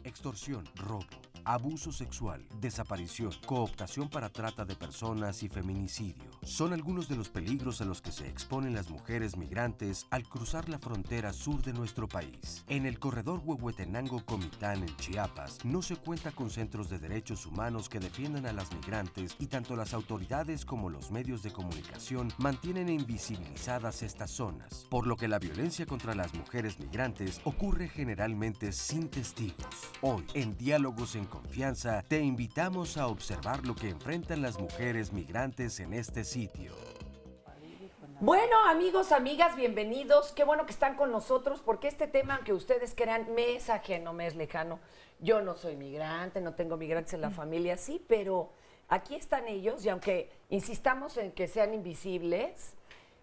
Extorsión, robo, abuso sexual, desaparición, cooptación para trata de personas y feminicidio son algunos de los peligros a los que se exponen las mujeres migrantes al cruzar la frontera sur de nuestro país. En el corredor Huehuetenango-Comitán, en Chiapas, no se cuenta con centros de derechos humanos que defiendan a las migrantes y tanto las autoridades como los medios de comunicación mantienen invisibilizadas estas zonas, por lo que la violencia contra las mujeres migrantes ocurre generalmente sin testigos. Hoy, en Diálogos en Confianza, te invitamos a observar lo que enfrentan las mujeres migrantes en este sitio. Bueno, amigos, amigas, bienvenidos. Qué bueno que están con nosotros porque este tema, aunque ustedes crean, me es ajeno, me es lejano. Yo no soy migrante, no tengo migrantes en la familia, sí, pero aquí están ellos y aunque insistamos en que sean invisibles,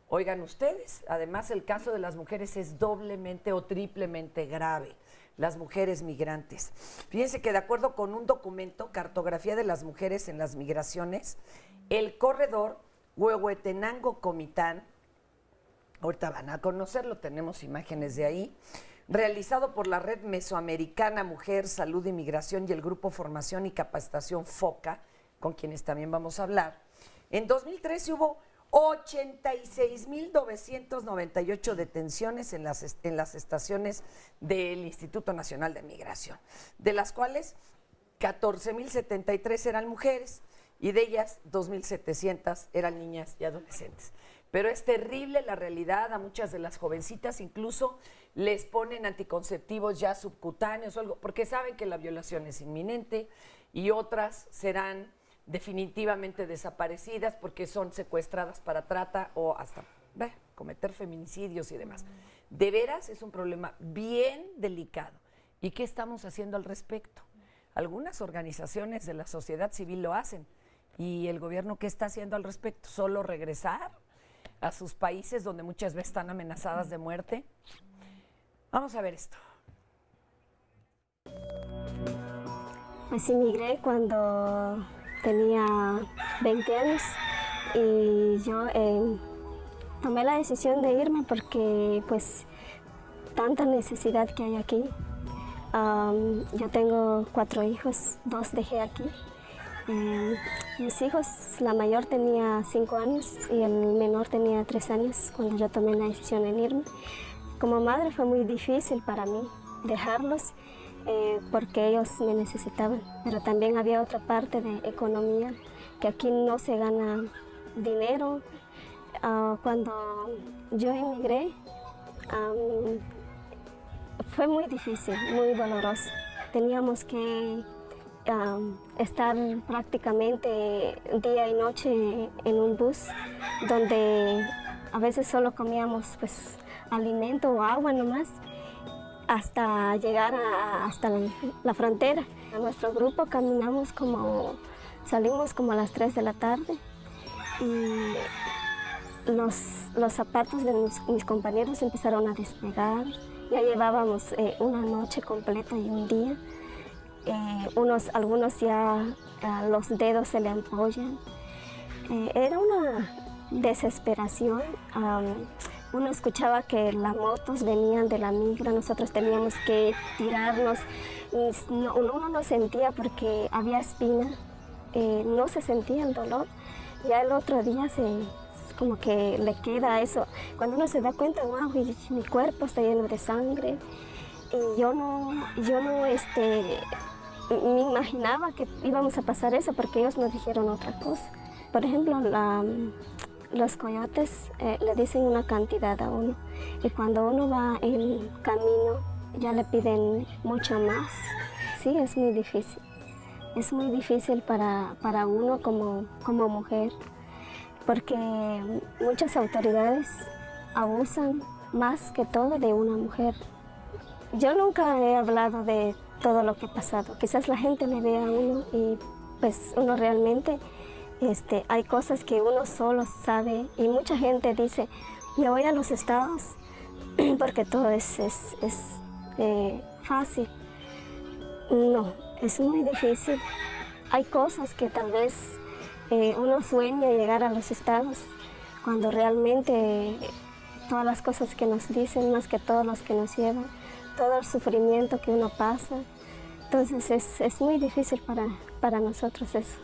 oigan ustedes, además el caso de las mujeres es doblemente o triplemente grave. Las mujeres migrantes. Fíjense que de acuerdo con un documento, Cartografía de las Mujeres en las Migraciones, el corredor Huehuetenango-Comitán, ahorita van a conocerlo, tenemos imágenes de ahí, realizado por la Red Mesoamericana Mujer, Salud y Migración y el Grupo Formación y Capacitación FOCA, con quienes también vamos a hablar. En 2013 hubo 86,998 detenciones en las estaciones del Instituto Nacional de Migración, de las cuales 14,073 eran mujeres y de ellas 2,700 eran niñas y adolescentes. Pero es terrible la realidad, a muchas de las jovencitas incluso les ponen anticonceptivos ya subcutáneos o algo, porque saben que la violación es inminente y otras serán definitivamente desaparecidas porque son secuestradas para trata o hasta cometer feminicidios y demás. De veras es un problema bien delicado. ¿Y qué estamos haciendo al respecto? Algunas organizaciones de la sociedad civil lo hacen. ¿Y el gobierno qué está haciendo al respecto? ¿Solo regresar a sus países donde muchas veces están amenazadas de muerte? Vamos a ver esto. Pues emigré cuando tenía 20 años y yo tomé la decisión de irme porque pues tanta necesidad que hay aquí. Yo tengo 4 hijos, 2 dejé aquí. Mis hijos, la mayor tenía 5 años y el menor tenía 3 años cuando yo tomé la decisión de irme. Como madre fue muy difícil para mí dejarlos porque ellos me necesitaban, pero también había otra parte de economía, que aquí no se gana dinero. Cuando yo emigré, fue muy difícil, muy doloroso. Teníamos que estar prácticamente día y noche en un bus, donde a veces solo comíamos pues alimento o agua nomás, hasta llegar hasta la frontera. A nuestro grupo salimos como a las 3 de la tarde y los zapatos de mis compañeros empezaron a despegar. Ya llevábamos una noche completa y un día. Algunos ya los dedos se le ampollan. Era una desesperación. Uno escuchaba que las motos venían de la migra, nosotros teníamos que tirarnos. Uno no sentía porque había espina, no se sentía el dolor. Ya el otro día como que le queda eso. Cuando uno se da cuenta, wow, mi cuerpo está lleno de sangre. Y yo no me imaginaba que íbamos a pasar eso porque ellos nos dijeron otra cosa. Por ejemplo, los coyotes le dicen una cantidad a uno y cuando uno va en camino ya le piden mucho más. Sí, es muy difícil. Es muy difícil para uno como mujer porque muchas autoridades abusan más que todo de una mujer yo nunca he hablado de todo lo que ha pasado. Quizás la gente me vea a uno y pues uno realmente, hay cosas que uno solo sabe y mucha gente dice, me voy a los estados porque todo es fácil. No, es muy difícil. Hay cosas que tal vez uno sueña llegar a los estados cuando realmente todas las cosas que nos dicen, más que todos los que nos llevan, todo el sufrimiento que uno pasa. Entonces es muy difícil para nosotros eso.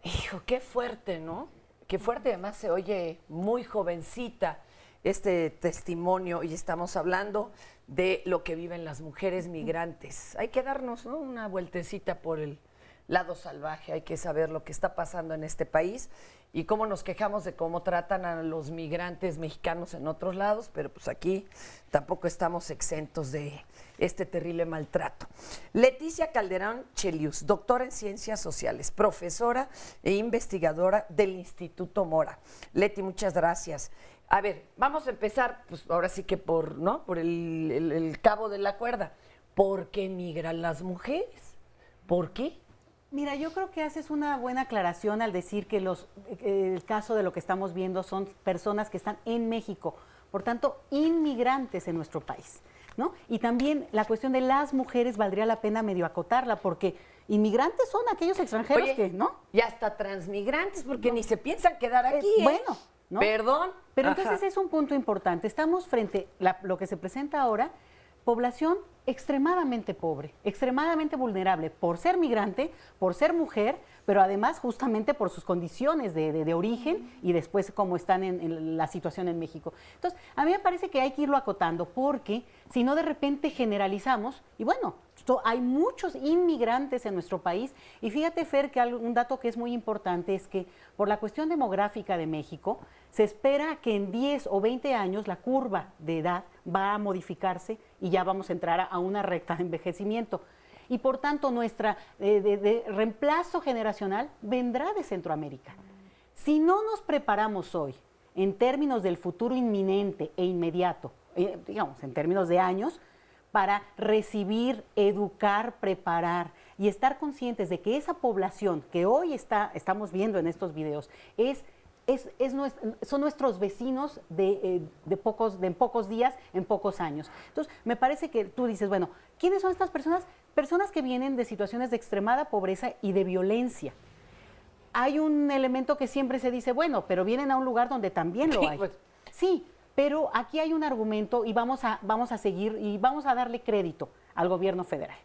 Hijo, qué fuerte, ¿no? Qué fuerte, además se oye muy jovencita este testimonio y estamos hablando de lo que viven las mujeres migrantes. Hay que darnos, ¿no?, una vueltecita por el lado salvaje, hay que saber lo que está pasando en este país y cómo nos quejamos de cómo tratan a los migrantes mexicanos en otros lados, pero pues aquí tampoco estamos exentos de este terrible maltrato. Leticia Calderón Chelius, doctora en Ciencias Sociales, profesora e investigadora del Instituto Mora. Leti, muchas gracias. A ver, vamos a empezar, pues ahora sí que por el cabo de la cuerda. ¿Por qué migran las mujeres? ¿Por qué? Mira, yo creo que haces una buena aclaración al decir que el caso de lo que estamos viendo son personas que están en México, por tanto, inmigrantes en nuestro país, ¿no? Y también la cuestión de las mujeres valdría la pena medio acotarla, porque inmigrantes son aquellos extranjeros. Oye, que, ¿no? Y hasta transmigrantes, porque ni se piensan quedar aquí, Bueno, ¿no? Perdón. Pero Ajá. entonces es un punto importante. Estamos frente a lo que se presenta ahora, población extremadamente pobre, extremadamente vulnerable por ser migrante, por ser mujer, pero además justamente por sus condiciones de origen y después cómo están en la situación en México. Entonces, a mí me parece que hay que irlo acotando porque si no de repente generalizamos, y bueno, hay muchos inmigrantes en nuestro país y fíjate, Fer, que un dato que es muy importante es que por la cuestión demográfica de México, se espera que en 10 o 20 años la curva de edad va a modificarse y ya vamos a entrar a una recta de envejecimiento. Y por tanto, nuestra de reemplazo generacional vendrá de Centroamérica. Si no nos preparamos hoy en términos del futuro inminente e inmediato, digamos, en términos de años, para recibir, educar, preparar y estar conscientes de que esa población que hoy estamos viendo en estos videos son nuestros vecinos en pocos días, en pocos años. Entonces, me parece que tú dices, bueno, ¿quiénes son estas personas? Personas que vienen de situaciones de extremada pobreza y de violencia. Hay un elemento que siempre se dice, bueno, pero vienen a un lugar donde también lo hay. Sí, pero aquí hay un argumento y vamos a seguir y vamos a darle crédito al gobierno federal.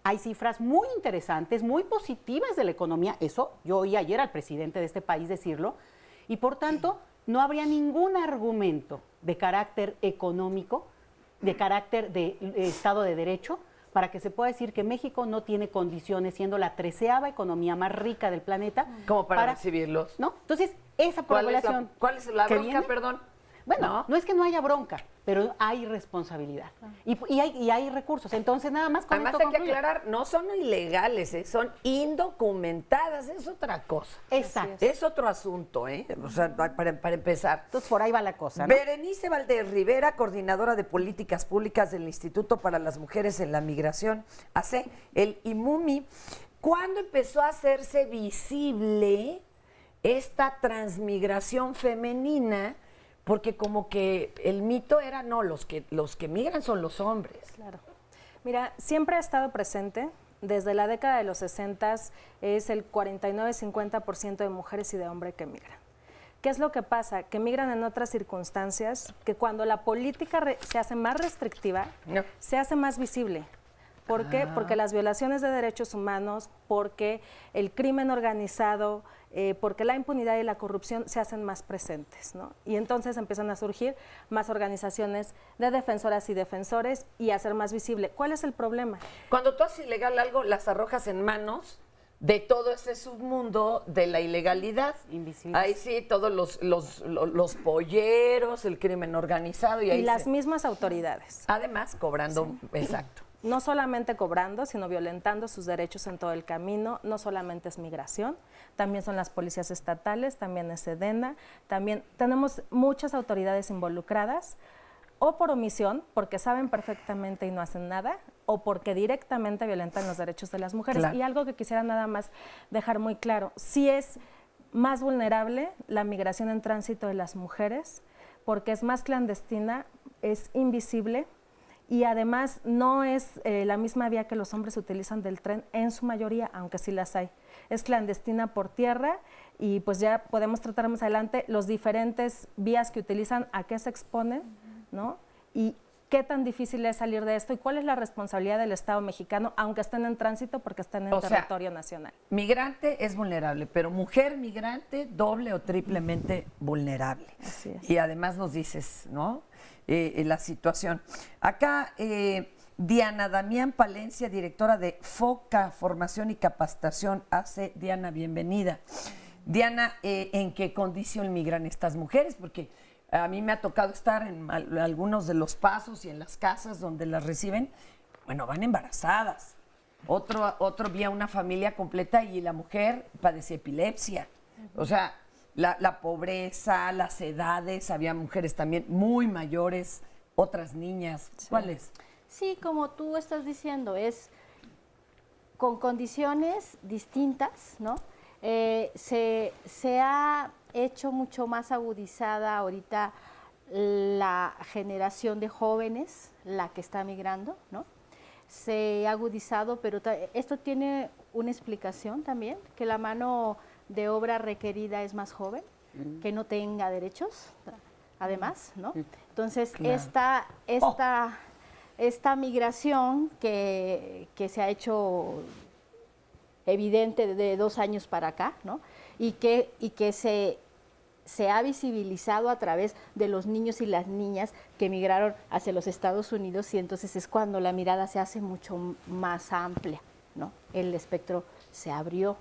Hay cifras muy interesantes, muy positivas de la economía. Eso yo oí ayer al presidente de este país decirlo. Y por tanto, no habría ningún argumento de carácter económico, de carácter de Estado de Derecho, para que se pueda decir que México no tiene condiciones, siendo la 13ª economía más rica del planeta. Como para recibirlos. ¿No? Entonces, esa población. ¿Cuál es la bronca, viene, perdón? Bueno, no es que no haya bronca, pero hay responsabilidad y hay recursos. Entonces, nada más con Además esto hay que concluyo. aclarar, no son ilegales, son indocumentadas, es otra cosa. Exacto. Es otro asunto, o sea, para empezar. Entonces, por ahí va la cosa, ¿no? Berenice Valdés Rivera, coordinadora de políticas públicas del Instituto para las Mujeres en la Migración, hace el IMUMI. ¿Cuándo empezó a hacerse visible esta transmigración femenina? Porque como que el mito era, no, los que migran son los hombres. Claro. Mira, siempre ha estado presente. Desde la década de los 60 es el 49-50% de mujeres y de hombres que migran. ¿Qué es lo que pasa? Que migran en otras circunstancias, que cuando la política se hace más restrictiva, se hace más visible. ¿Por qué? Porque las violaciones de derechos humanos, porque el crimen organizado, porque la impunidad y la corrupción se hacen más presentes, ¿no? Y entonces empiezan a surgir más organizaciones de defensoras y defensores y a ser más visible. ¿Cuál es el problema? Cuando tú haces ilegal algo, las arrojas en manos de todo ese submundo de la ilegalidad. Invisibles. Ahí sí, todos los polleros, el crimen organizado. Y las mismas autoridades. Además, cobrando, exacto. No solamente cobrando, sino violentando sus derechos en todo el camino. No solamente es migración, también son las policías estatales, también es SEDENA, también tenemos muchas autoridades involucradas. o por omisión, porque saben perfectamente y no hacen nada, o porque directamente violentan los derechos de las mujeres. Claro. Y algo que quisiera nada más dejar muy claro, sí es más vulnerable la migración en tránsito de las mujeres, porque es más clandestina, es invisible, y además no es la misma vía que los hombres utilizan del tren en su mayoría, aunque sí las hay. Es clandestina por tierra y pues ya podemos tratar más adelante los diferentes vías que utilizan, a qué se exponen, ¿no? Y qué tan difícil es salir de esto y cuál es la responsabilidad del Estado mexicano, aunque estén en tránsito porque estén en territorio nacional. Migrante es vulnerable, pero mujer migrante doble o triplemente vulnerable. Así es. Y además nos dices, ¿no? La situación. Acá, Diana Damián Palencia, directora de FOCA, Formación y Capacitación, hace. Diana, bienvenida. Diana, ¿en qué condición migran estas mujeres? Porque a mí me ha tocado estar en algunos de los pasos y en las casas donde las reciben, bueno, van embarazadas. Otro vía una familia completa y la mujer padece epilepsia. O sea, la pobreza, las edades, había mujeres también muy mayores, otras niñas. Sí. ¿Cuáles? Sí, como tú estás diciendo, es con condiciones distintas, ¿no? Se ha hecho mucho más agudizada ahorita la generación de jóvenes, la que está migrando, ¿no? Se ha agudizado, pero esto tiene una explicación también, que la mano de obra requerida es más joven, que no tenga derechos, además, ¿no? Entonces, Claro. esta migración que se ha hecho evidente de 2 años para acá, ¿no? Y que se ha visibilizado a través de los niños y las niñas que emigraron hacia los Estados Unidos, y entonces es cuando la mirada se hace mucho más amplia, ¿no? El espectro se abrió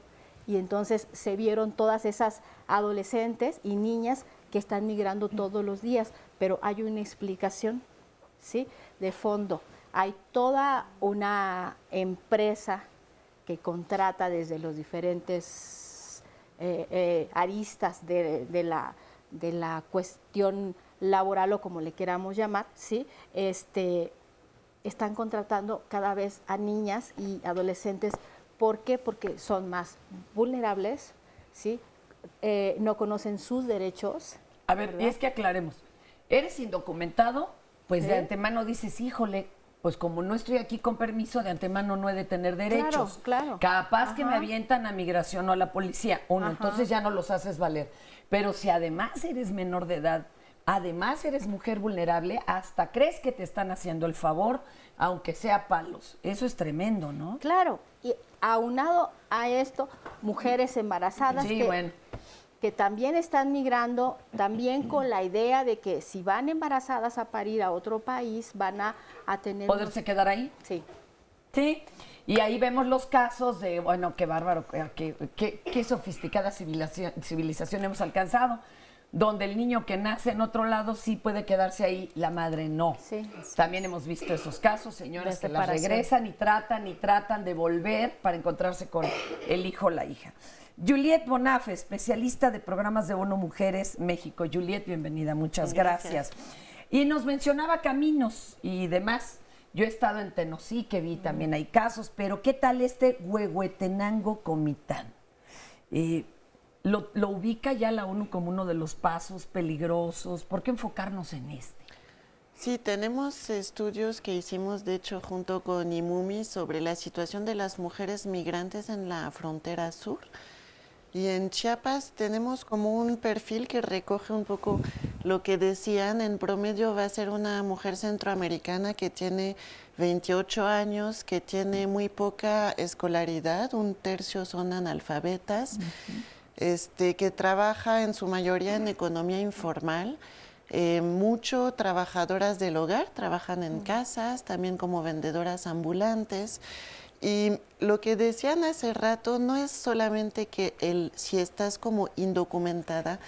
y entonces se vieron todas esas adolescentes y niñas que están migrando todos los días, pero hay una explicación, ¿sí? De fondo. Hay toda una empresa que contrata desde los diferentes aristas de la cuestión laboral o como le queramos llamar, ¿sí? Están contratando cada vez a niñas y adolescentes. ¿Por qué? Porque son más vulnerables, ¿sí? No conocen sus derechos. A ver, ¿verdad? y es que aclaremos. ¿Eres indocumentado? Pues de antemano dices, híjole, pues como no estoy aquí con permiso, de antemano no he de tener derechos. Claro. Capaz que me Ajá. avientan a migración o a la policía. Uno, Ajá. entonces ya no los haces valer. Pero si además eres menor de edad, además eres mujer vulnerable, hasta crees que te están haciendo el favor, aunque sea palos. Eso es tremendo, ¿no? Claro, y aunado a esto, mujeres embarazadas Sí, bueno. que también están migrando, también con la idea de que si van embarazadas a parir a otro país, van a tener... ¿Poderse quedar ahí? Sí. Sí, y ahí vemos los casos de, bueno, qué bárbaro, qué sofisticada civilización hemos alcanzado, donde el niño que nace en otro lado sí puede quedarse ahí, la madre no. Sí. También hemos visto esos casos, señoras De que las separación. regresan y tratan de volver para encontrarse con el hijo o la hija. Juliet Bonafe, especialista de programas de ONU Mujeres México. Juliet, bienvenida, muchas gracias. Y nos mencionaba caminos y demás. Yo he estado en Tenosique, vi también hay casos, pero ¿qué tal este Huehuetenango Comitán? ¿Lo ubica ya la ONU como uno de los pasos peligrosos? ¿Por qué enfocarnos en este? Sí, tenemos estudios que hicimos, de hecho, junto con IMUMI sobre la situación de las mujeres migrantes en la frontera sur. Y en Chiapas tenemos como un perfil que recoge un poco lo que decían. En promedio va a ser una mujer centroamericana que tiene 28 años, que tiene muy poca escolaridad, 1/3 son analfabetas, que trabaja en su mayoría en economía informal. Mucho trabajadoras del hogar, trabajan en casas, también como vendedoras ambulantes. Y lo que decían hace rato no es solamente que si estás como indocumentada,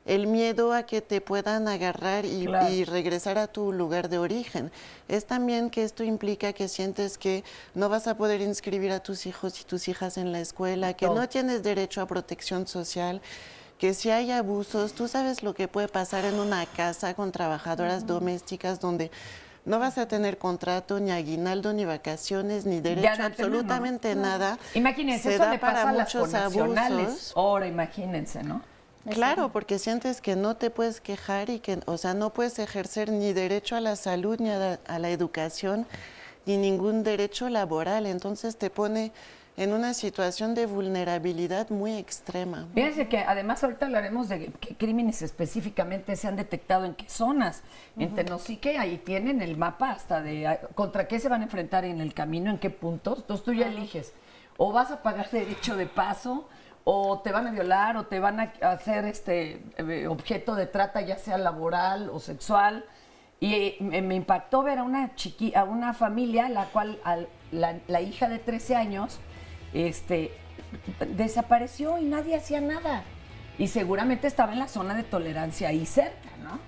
el miedo a que te puedan agarrar y regresar a tu lugar de origen. Es también que esto implica que sientes que no vas a poder inscribir a tus hijos y tus hijas en la escuela, que no tienes derecho a protección social. que si hay abusos, tú sabes lo que puede pasar en una casa con trabajadoras domésticas donde no vas a tener contrato, ni aguinaldo, ni vacaciones, ni derecho a absolutamente nada. Imagínense, Se eso da le para pasa a las muchos connacionales. abusos. Ahora, imagínense, ¿no? Claro, porque sientes que no te puedes quejar y que, o sea, no puedes ejercer ni derecho a la salud, ni a la educación, ni ningún derecho laboral. Entonces te pone en una situación de vulnerabilidad muy extrema. Fíjense que además ahorita hablaremos de qué crímenes específicamente se han detectado en qué zonas. En Tenosique ahí tienen el mapa hasta de contra qué se van a enfrentar en el camino, en qué puntos. Entonces tú ya eliges. O vas a pagar derecho de paso, o te van a violar, o te van a hacer objeto de trata, ya sea laboral o sexual. Y me impactó ver a una familia, la cual la hija de 13 años desapareció y nadie hacía nada. Y seguramente estaba en la zona de tolerancia ahí cerca, ¿no?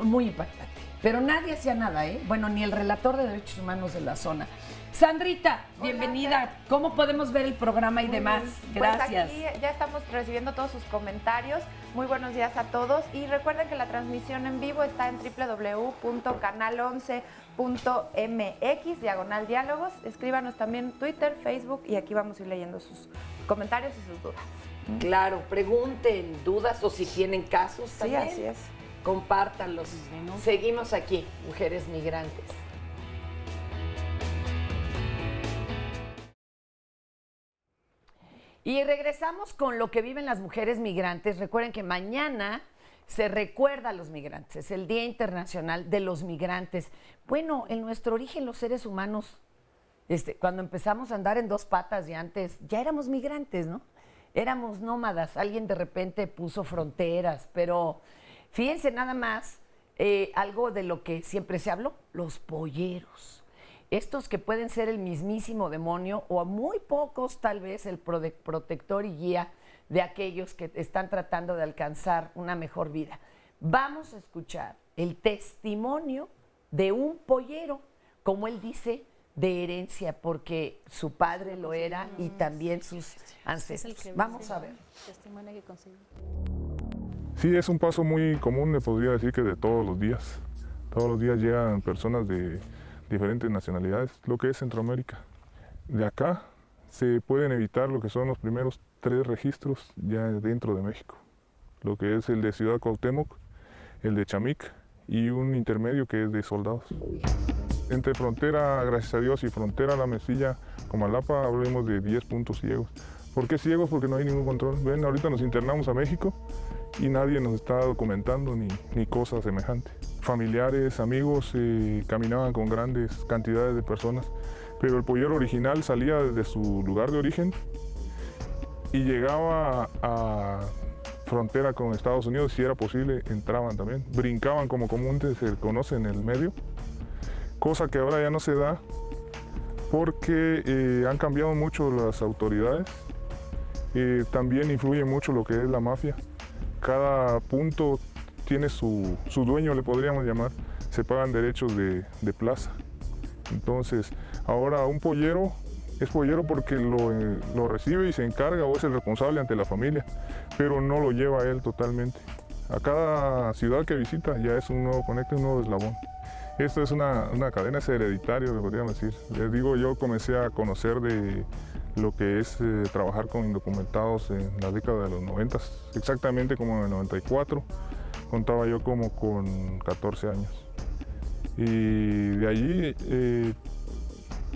Muy impactante. Pero nadie hacía nada, ¿eh? Bueno, ni el relator de derechos humanos de la zona. Sandrita, bienvenida. ¿Cómo podemos ver el programa y demás? Gracias. Pues aquí ya estamos recibiendo todos sus comentarios. Muy buenos días a todos. Y recuerden que la transmisión en vivo está en www.canal11.mx/diálogos. Escríbanos también Twitter, Facebook y aquí vamos a ir leyendo sus comentarios y sus dudas. Claro, pregunten dudas o si tienen casos también. Sí, así es. Compártanlos. Seguimos aquí, Mujeres Migrantes. Y regresamos con lo que viven las mujeres migrantes. Recuerden que mañana se recuerda a los migrantes, es el Día Internacional de los Migrantes. Bueno, en nuestro origen los seres humanos, cuando empezamos a andar en dos patas y antes, ya éramos migrantes, ¿no? Éramos nómadas, alguien de repente puso fronteras, pero fíjense nada más, algo de lo que siempre se habló, los polleros. Estos que pueden ser el mismísimo demonio o a muy pocos tal vez el protector y guía de aquellos que están tratando de alcanzar una mejor vida. Vamos a escuchar el testimonio de un pollero, como él dice, de herencia, porque su padre lo era y también sus ancestros. Vamos a ver. Sí, es un paso muy común, le podría decir que de todos los días. Todos los días llegan personas de diferentes nacionalidades, lo que es Centroamérica. De acá se pueden evitar lo que son los primeros 3 registros ya dentro de México, lo que es el de Ciudad Cuauhtémoc, el de Chamic y un intermedio que es de Soldados. Entre frontera, gracias a Dios, y frontera La Mesilla, Comalapa, hablemos de 10 puntos ciegos. ¿Por qué ciegos? Porque no hay ningún control. Ven, ahorita nos internamos a México y nadie nos está documentando ni cosa semejante. Familiares, amigos, caminaban con grandes cantidades de personas, pero el pollero original salía desde su lugar de origen y llegaba a frontera con Estados Unidos, si era posible, entraban también. Brincaban como comúnmente se conoce en el medio, cosa que ahora ya no se da porque han cambiado mucho las autoridades. También influye mucho lo que es la mafia. Cada punto tiene su dueño, le podríamos llamar. Se pagan derechos de plaza. Entonces, ahora un pollero es pollero porque lo recibe y se encarga o es el responsable ante la familia, pero no lo lleva él totalmente. A cada ciudad que visita ya es un nuevo conecte, un nuevo eslabón. Esto es una cadena, es hereditario, le podríamos decir. Les digo, yo comencé a conocer de lo que es trabajar con indocumentados en la década de los 90, exactamente como en el 94, contaba yo como con 14 años. Y de allí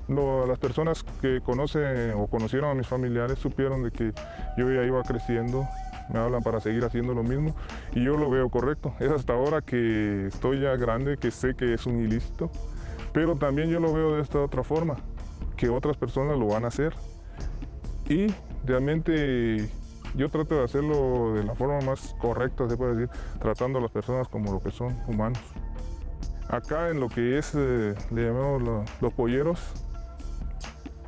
las personas que conocen o conocieron a mis familiares supieron de que yo ya iba creciendo, me hablan para seguir haciendo lo mismo y yo lo veo correcto. Es hasta ahora que estoy ya grande que sé que es un ilícito, pero también yo lo veo de esta otra forma, que otras personas lo van a hacer. Y realmente yo trato de hacerlo de la forma más correcta, se puede decir, tratando a las personas como lo que son, humanos. Acá en lo que es, le llamamos los polleros,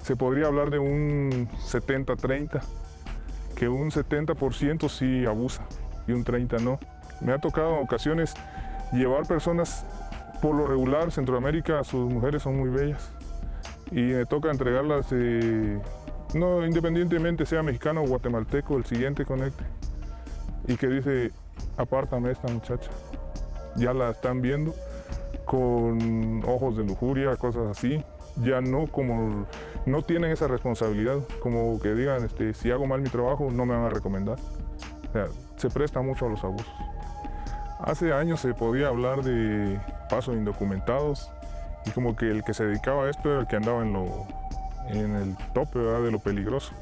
se podría hablar de un 70-30, que un 70% sí abusa y un 30% no. Me ha tocado en ocasiones llevar personas, por lo regular, Centroamérica, sus mujeres son muy bellas, y me toca entregarlas, no, independientemente sea mexicano o guatemalteco, el siguiente conecte. y que dice, apártame a esta muchacha. Ya la están viendo con ojos de lujuria, cosas así. Ya no tienen esa responsabilidad, como que digan, si hago mal mi trabajo no me van a recomendar. O sea, se presta mucho a los abusos. Hace años se podía hablar de pasos indocumentados y como que el que se dedicaba a esto era el que andaba en el tope, ¿verdad?, de lo peligroso.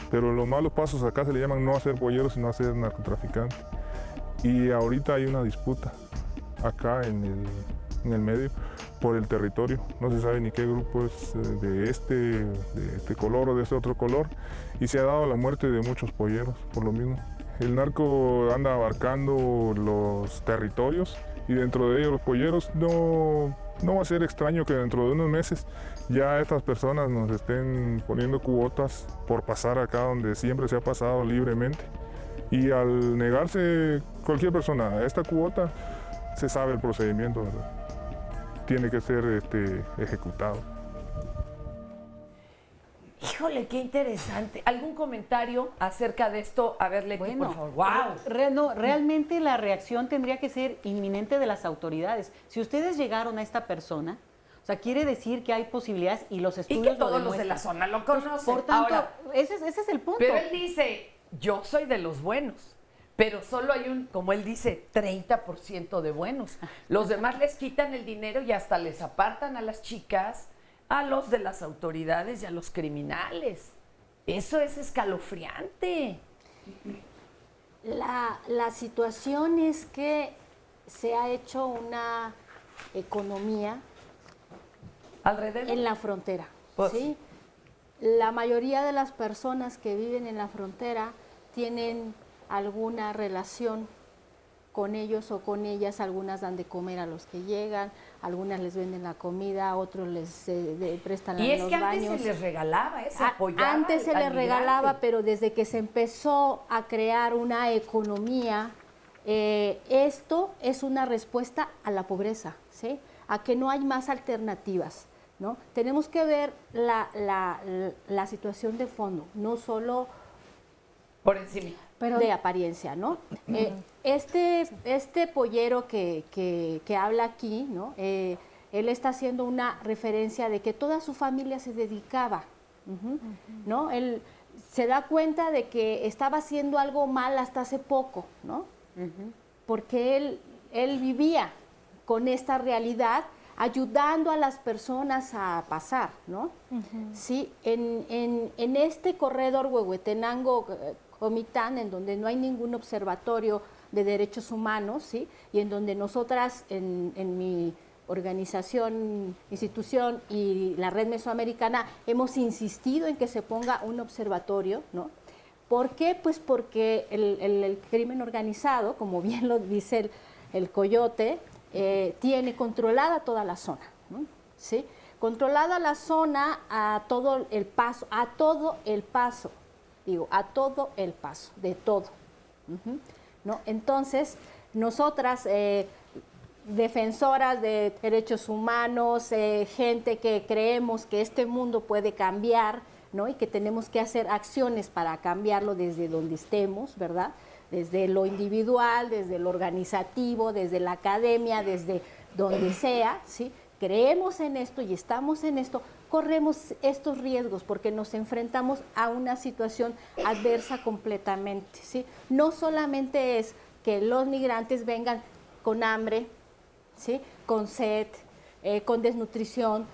Pero los malos pasos acá se le llaman no a ser polleros, sino a ser narcotraficante. Y ahorita hay una disputa acá en el medio por el territorio. No se sabe ni qué grupo es de este color o de este otro color. Y se ha dado la muerte de muchos polleros por lo mismo. El narco anda abarcando los territorios y dentro de ellos los polleros. No va a ser extraño que dentro de unos meses ya estas personas nos estén poniendo cuotas por pasar acá donde siempre se ha pasado libremente. Y al negarse cualquier persona a esta cuota, se sabe el procedimiento, ¿verdad? Tiene que ser ejecutado. Híjole, qué interesante. ¿Algún comentario acerca de esto? A ver, Leti, Bueno, por favor. ¡Wow! Realmente la reacción tendría que ser inminente de las autoridades. Si ustedes llegaron a esta persona, o sea, quiere decir que hay posibilidades y los Y estudios que todos lo los de la demuestran. zona lo conocen. Por tanto, Ahora, ese es el punto. pero él dice, yo soy de los buenos, pero solo hay como él dice, 30% de buenos. Los demás les quitan el dinero y hasta les apartan a las chicas, a los de las autoridades y a los criminales. Eso es escalofriante. La situación es que se ha hecho una economía alrededor en la frontera, pues, ¿sí? La mayoría de las personas que viven en la frontera tienen alguna relación con ellos o con ellas. Algunas dan de comer a los que llegan, algunas les venden la comida, otros les prestan los baños. Y es que antes se les regalaba eso, apoyaba Antes se al les regalaba, migrante. pero desde que se empezó a crear una economía, esto es una respuesta a la pobreza, ¿sí? A que no hay más alternativas, ¿no? Tenemos que ver la situación de fondo, no solo por encima, pero de apariencia, ¿no? Este pollero que habla aquí, ¿no? Él está haciendo una referencia de que toda su familia se dedicaba, ¿no? Él se da cuenta de que estaba haciendo algo mal hasta hace poco, ¿no? Porque él vivía con esta realidad, ayudando a las personas a pasar, ¿no? Sí, en este corredor Huehuetenango-Comitán, en donde no hay ningún observatorio de derechos humanos, ¿sí? Y en donde nosotras, en mi institución y la red mesoamericana, hemos insistido en que se ponga un observatorio, ¿no? ¿Por qué? Pues porque el crimen organizado, como bien lo dice el Coyote, tiene controlada toda la zona, ¿no? ¿Sí? Controlada la zona a todo el paso, de todo, ¿no? Entonces, nosotras, defensoras de derechos humanos, gente que creemos que este mundo puede cambiar, ¿no? Y que tenemos que hacer acciones para cambiarlo desde donde estemos, ¿verdad? Desde lo individual, desde lo organizativo, desde la academia, desde donde sea, ¿sí? Creemos en esto y estamos en esto, corremos estos riesgos porque nos enfrentamos a una situación adversa completamente, ¿sí? No solamente es que los migrantes vengan con hambre, ¿sí? Con sed, con desnutrición,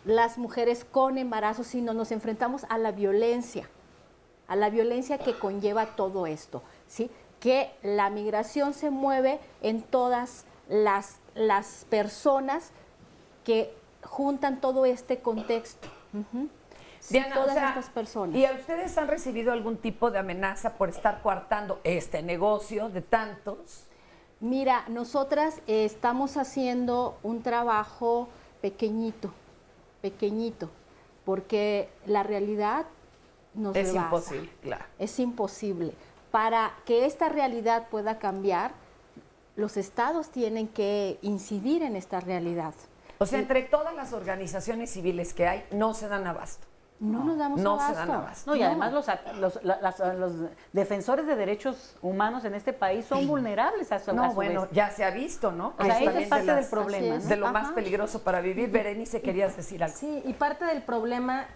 las mujeres con embarazo, sino nos enfrentamos a la violencia que conlleva todo esto, ¿sí? Que la migración se mueve en todas las personas que juntan todo este contexto. Diana, todas estas personas. ¿Y a ustedes han recibido algún tipo de amenaza por estar coartando este negocio de tantos? Mira, nosotras estamos haciendo un trabajo pequeñito, porque la realidad nos rebasa. Es imposible, claro. Es imposible. Para que esta realidad pueda cambiar, los estados tienen que incidir en esta realidad. O sea, entre todas las organizaciones civiles que hay, no se dan abasto. No nos damos No se abasto. dan abasto. No, y además los defensores de derechos humanos en este país son vulnerables a su No, a su bueno, vez. ya se ha visto, ¿no? O sea, Que eso también es parte de del las- problema, Así ¿no? de lo más Ajá. peligroso para vivir. Berenice, querías decir algo. Sí, y parte del problema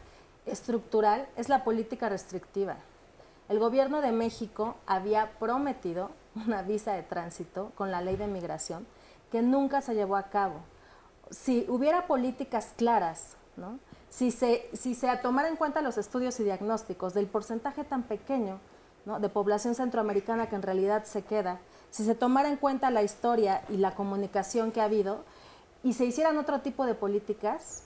estructural es la política restrictiva. El gobierno de México había prometido una visa de tránsito con la ley de migración que nunca se llevó a cabo. Si hubiera políticas claras, ¿no? Si se tomara en cuenta los estudios y diagnósticos del porcentaje tan pequeño, ¿no?, de población centroamericana que en realidad se queda, si se tomara en cuenta la historia y la comunicación que ha habido y se hicieran otro tipo de políticas,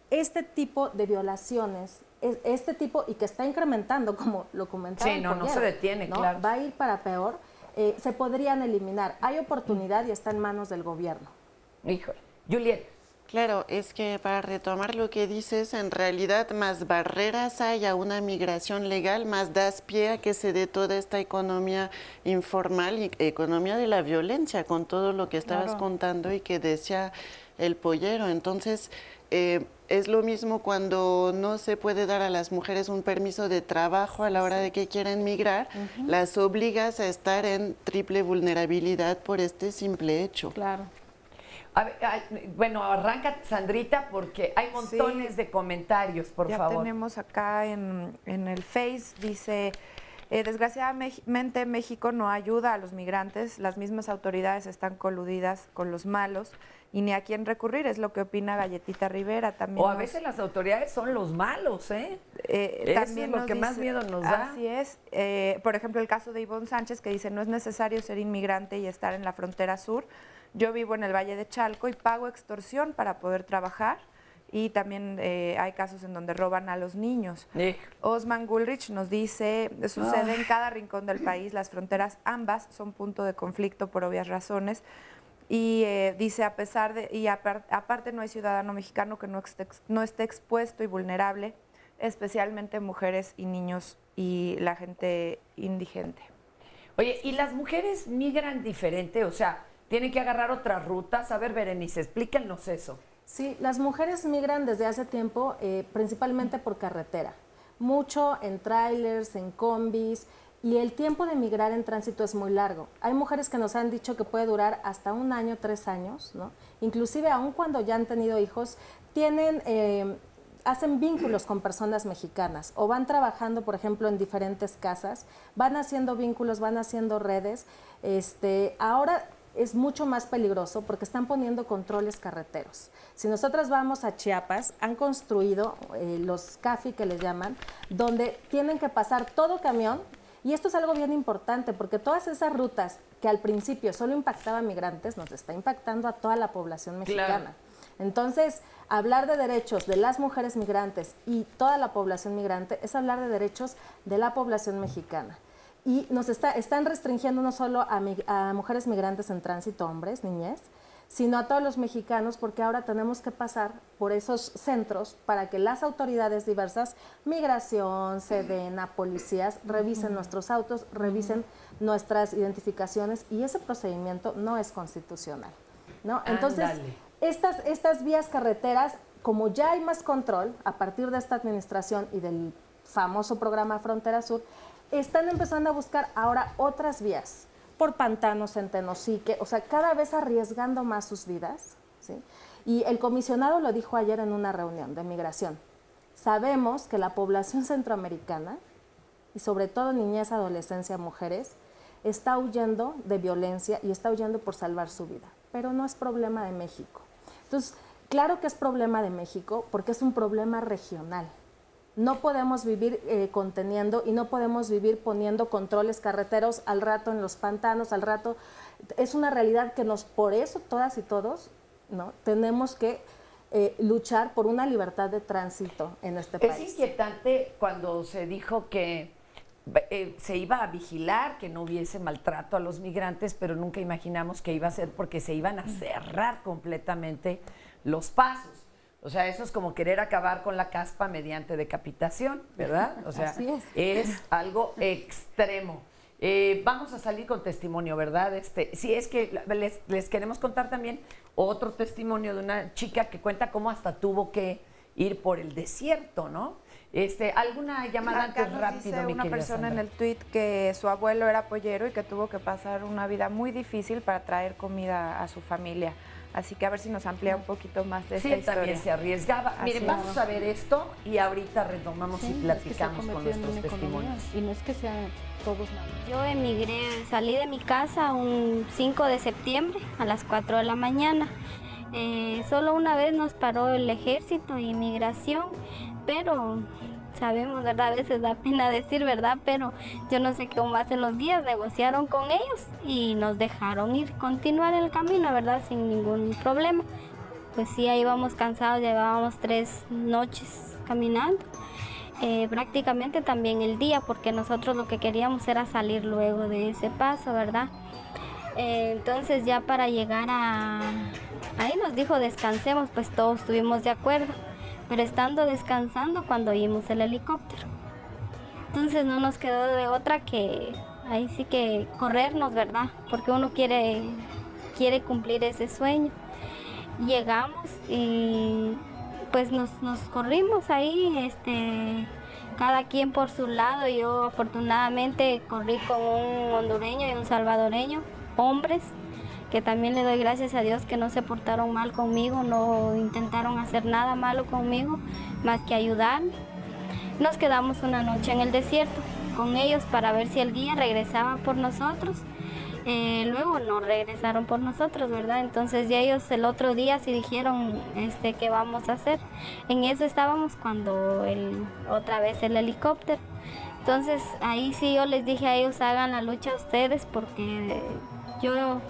este tipo de violaciones, este tipo, y que está incrementando, como lo comentaba Sí, el no compañero, se detiene, ¿no?, claro. va a ir para peor, se podrían eliminar. Hay oportunidad y está en manos del gobierno. Híjole. Juliet. Claro, es que para retomar lo que dices, en realidad más barreras hay a una migración legal, más das pie a que se dé toda esta economía informal y economía de la violencia, con todo lo que estabas contando y que decía el pollero. Entonces, es lo mismo cuando no se puede dar a las mujeres un permiso de trabajo a la hora de que quieren migrar, las obligas a estar en triple vulnerabilidad por este simple hecho. Claro. A ver, bueno, arranca Sandrita porque hay montones de comentarios, por ya favor. Tenemos acá en el Face, dice, desgraciadamente México no ayuda a los migrantes, las mismas autoridades están coludidas con los malos y ni a quién recurrir, es lo que opina Galletita Rivera. También O a veces las autoridades son los malos, ¿eh? Eso también es lo nos que más dice- miedo nos da. Así es. Por ejemplo, el caso de Ivonne Sánchez, que dice, no es necesario ser inmigrante y estar en la frontera sur. Yo vivo en el Valle de Chalco y pago extorsión para poder trabajar. Y también hay casos en donde roban a los niños. Osman Gulrich nos dice, sucede en cada rincón del país, las fronteras ambas son punto de conflicto por obvias razones. Y dice, aparte no hay ciudadano mexicano que no esté expuesto y vulnerable, especialmente mujeres y niños y la gente indigente. Oye, ¿y las mujeres migran diferente? O sea, ¿tienen que agarrar otras rutas? A ver, Berenice, explíquenos eso. Sí, las mujeres migran desde hace tiempo principalmente por carretera, mucho en trailers, en combis, y el tiempo de migrar en tránsito es muy largo. Hay mujeres que nos han dicho que puede durar hasta 1 año, 3 años, ¿no? Inclusive aun cuando ya han tenido hijos, hacen vínculos con personas mexicanas o van trabajando, por ejemplo, en diferentes casas, van haciendo vínculos, van haciendo redes. Ahora es mucho más peligroso porque están poniendo controles carreteros. Si nosotros vamos a Chiapas, han construido los CAFI que les llaman, donde tienen que pasar todo camión, y esto es algo bien importante porque todas esas rutas que al principio solo impactaban migrantes, nos está impactando a toda la población mexicana. Claro. Entonces, hablar de derechos de las mujeres migrantes y toda la población migrante es hablar de derechos de la población mexicana. Y están restringiendo no solo a mujeres migrantes en tránsito, hombres, niñez, sino a todos los mexicanos, porque ahora tenemos que pasar por esos centros para que las autoridades diversas, migración, Sedena, policías, revisen nuestros autos, revisen nuestras identificaciones, y ese procedimiento no es constitucional, ¿no? Entonces, estas vías carreteras, como ya hay más control a partir de esta administración y del famoso programa Frontera Sur, están empezando a buscar ahora otras vías, por pantanos en Tenosique, o sea, cada vez arriesgando más sus vidas, ¿sí? Y el comisionado lo dijo ayer en una reunión de migración. Sabemos que la población centroamericana, y sobre todo niñez, adolescencia, mujeres, está huyendo de violencia y está huyendo por salvar su vida, pero no es problema de México. Entonces, claro que es problema de México porque es un problema regional. No podemos vivir conteniendo y no podemos vivir poniendo controles carreteros al rato en los pantanos, al rato. Es una realidad que por eso todas y todos, ¿no?, tenemos que luchar por una libertad de tránsito en este país. Es inquietante cuando se dijo que se iba a vigilar que no hubiese maltrato a los migrantes, pero nunca imaginamos que iba a ser porque se iban a cerrar completamente los pasos. O sea, eso es como querer acabar con la caspa mediante decapitación, ¿verdad? O sea, Así es algo extremo. Vamos a salir con testimonio, ¿verdad? Sí, es que les queremos contar también otro testimonio de una chica que cuenta cómo hasta tuvo que ir por el desierto, ¿no? ¿Alguna llamada Acá antes nos rápido, dice mi una querida persona Sandra? en el tweet que su abuelo era pollero y que tuvo que pasar una vida muy difícil para traer comida a su familia. Así que a ver si nos amplía un poquito más de Sí, esta él también historia. se arriesgaba. Miren, Así vamos a ver esto y ahorita retomamos y Sí, platicamos es que se ha con convertido en nuestros una economía, testimonios. y no es que sean todos malos. Yo emigré, salí de mi casa un 5 de septiembre a las 4 de la mañana. Solo una vez nos paró el ejército y migración, pero sabemos, ¿verdad? A veces da pena decir, ¿verdad? Pero yo no sé cómo hacen los guías, negociaron con ellos y nos dejaron ir, continuar el camino, ¿verdad? Sin ningún problema. Pues sí, ahí íbamos cansados, llevábamos 3 noches caminando. Prácticamente también el día, porque nosotros lo que queríamos era salir luego de ese paso, ¿verdad? Entonces ya para llegar ahí nos dijo descansemos, pues todos estuvimos de acuerdo, pero estando descansando cuando oímos el helicóptero. Entonces no nos quedó de otra que ahí sí que corrernos, ¿verdad? Porque uno quiere cumplir ese sueño. Llegamos y pues nos corrimos ahí, cada quien por su lado. Yo afortunadamente corrí con un hondureño y un salvadoreño, hombres, que también le doy gracias a Dios que no se portaron mal conmigo, no intentaron hacer nada malo conmigo, más que ayudarme. Nos quedamos una noche en el desierto con ellos para ver si el guía regresaba por nosotros. Luego no regresaron por nosotros, ¿verdad? Entonces ya ellos el otro día sí dijeron qué vamos a hacer. En eso estábamos cuando otra vez el helicóptero. Entonces ahí sí yo les dije a ellos, hagan la lucha ustedes porque yo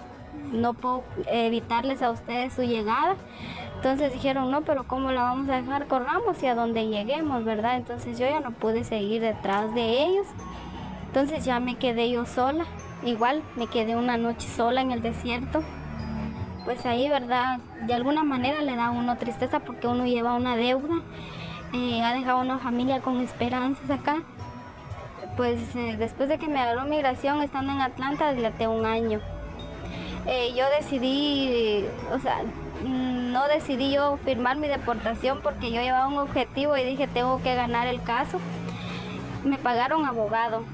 no puedo evitarles a ustedes su llegada. Entonces dijeron, no, pero ¿cómo la vamos a dejar? Corramos y a donde lleguemos, ¿verdad? Entonces yo ya no pude seguir detrás de ellos. Entonces ya me quedé yo sola. Igual me quedé una noche sola en el desierto. Pues ahí, ¿verdad? De alguna manera le da a uno tristeza porque uno lleva una deuda. Ha dejado una familia con esperanzas acá. Pues después de que me agarró migración estando en Atlanta, dilaté un año. Yo decidí, no decidí yo firmar mi deportación porque yo llevaba un objetivo y dije tengo que ganar el caso. Me pagaron abogado,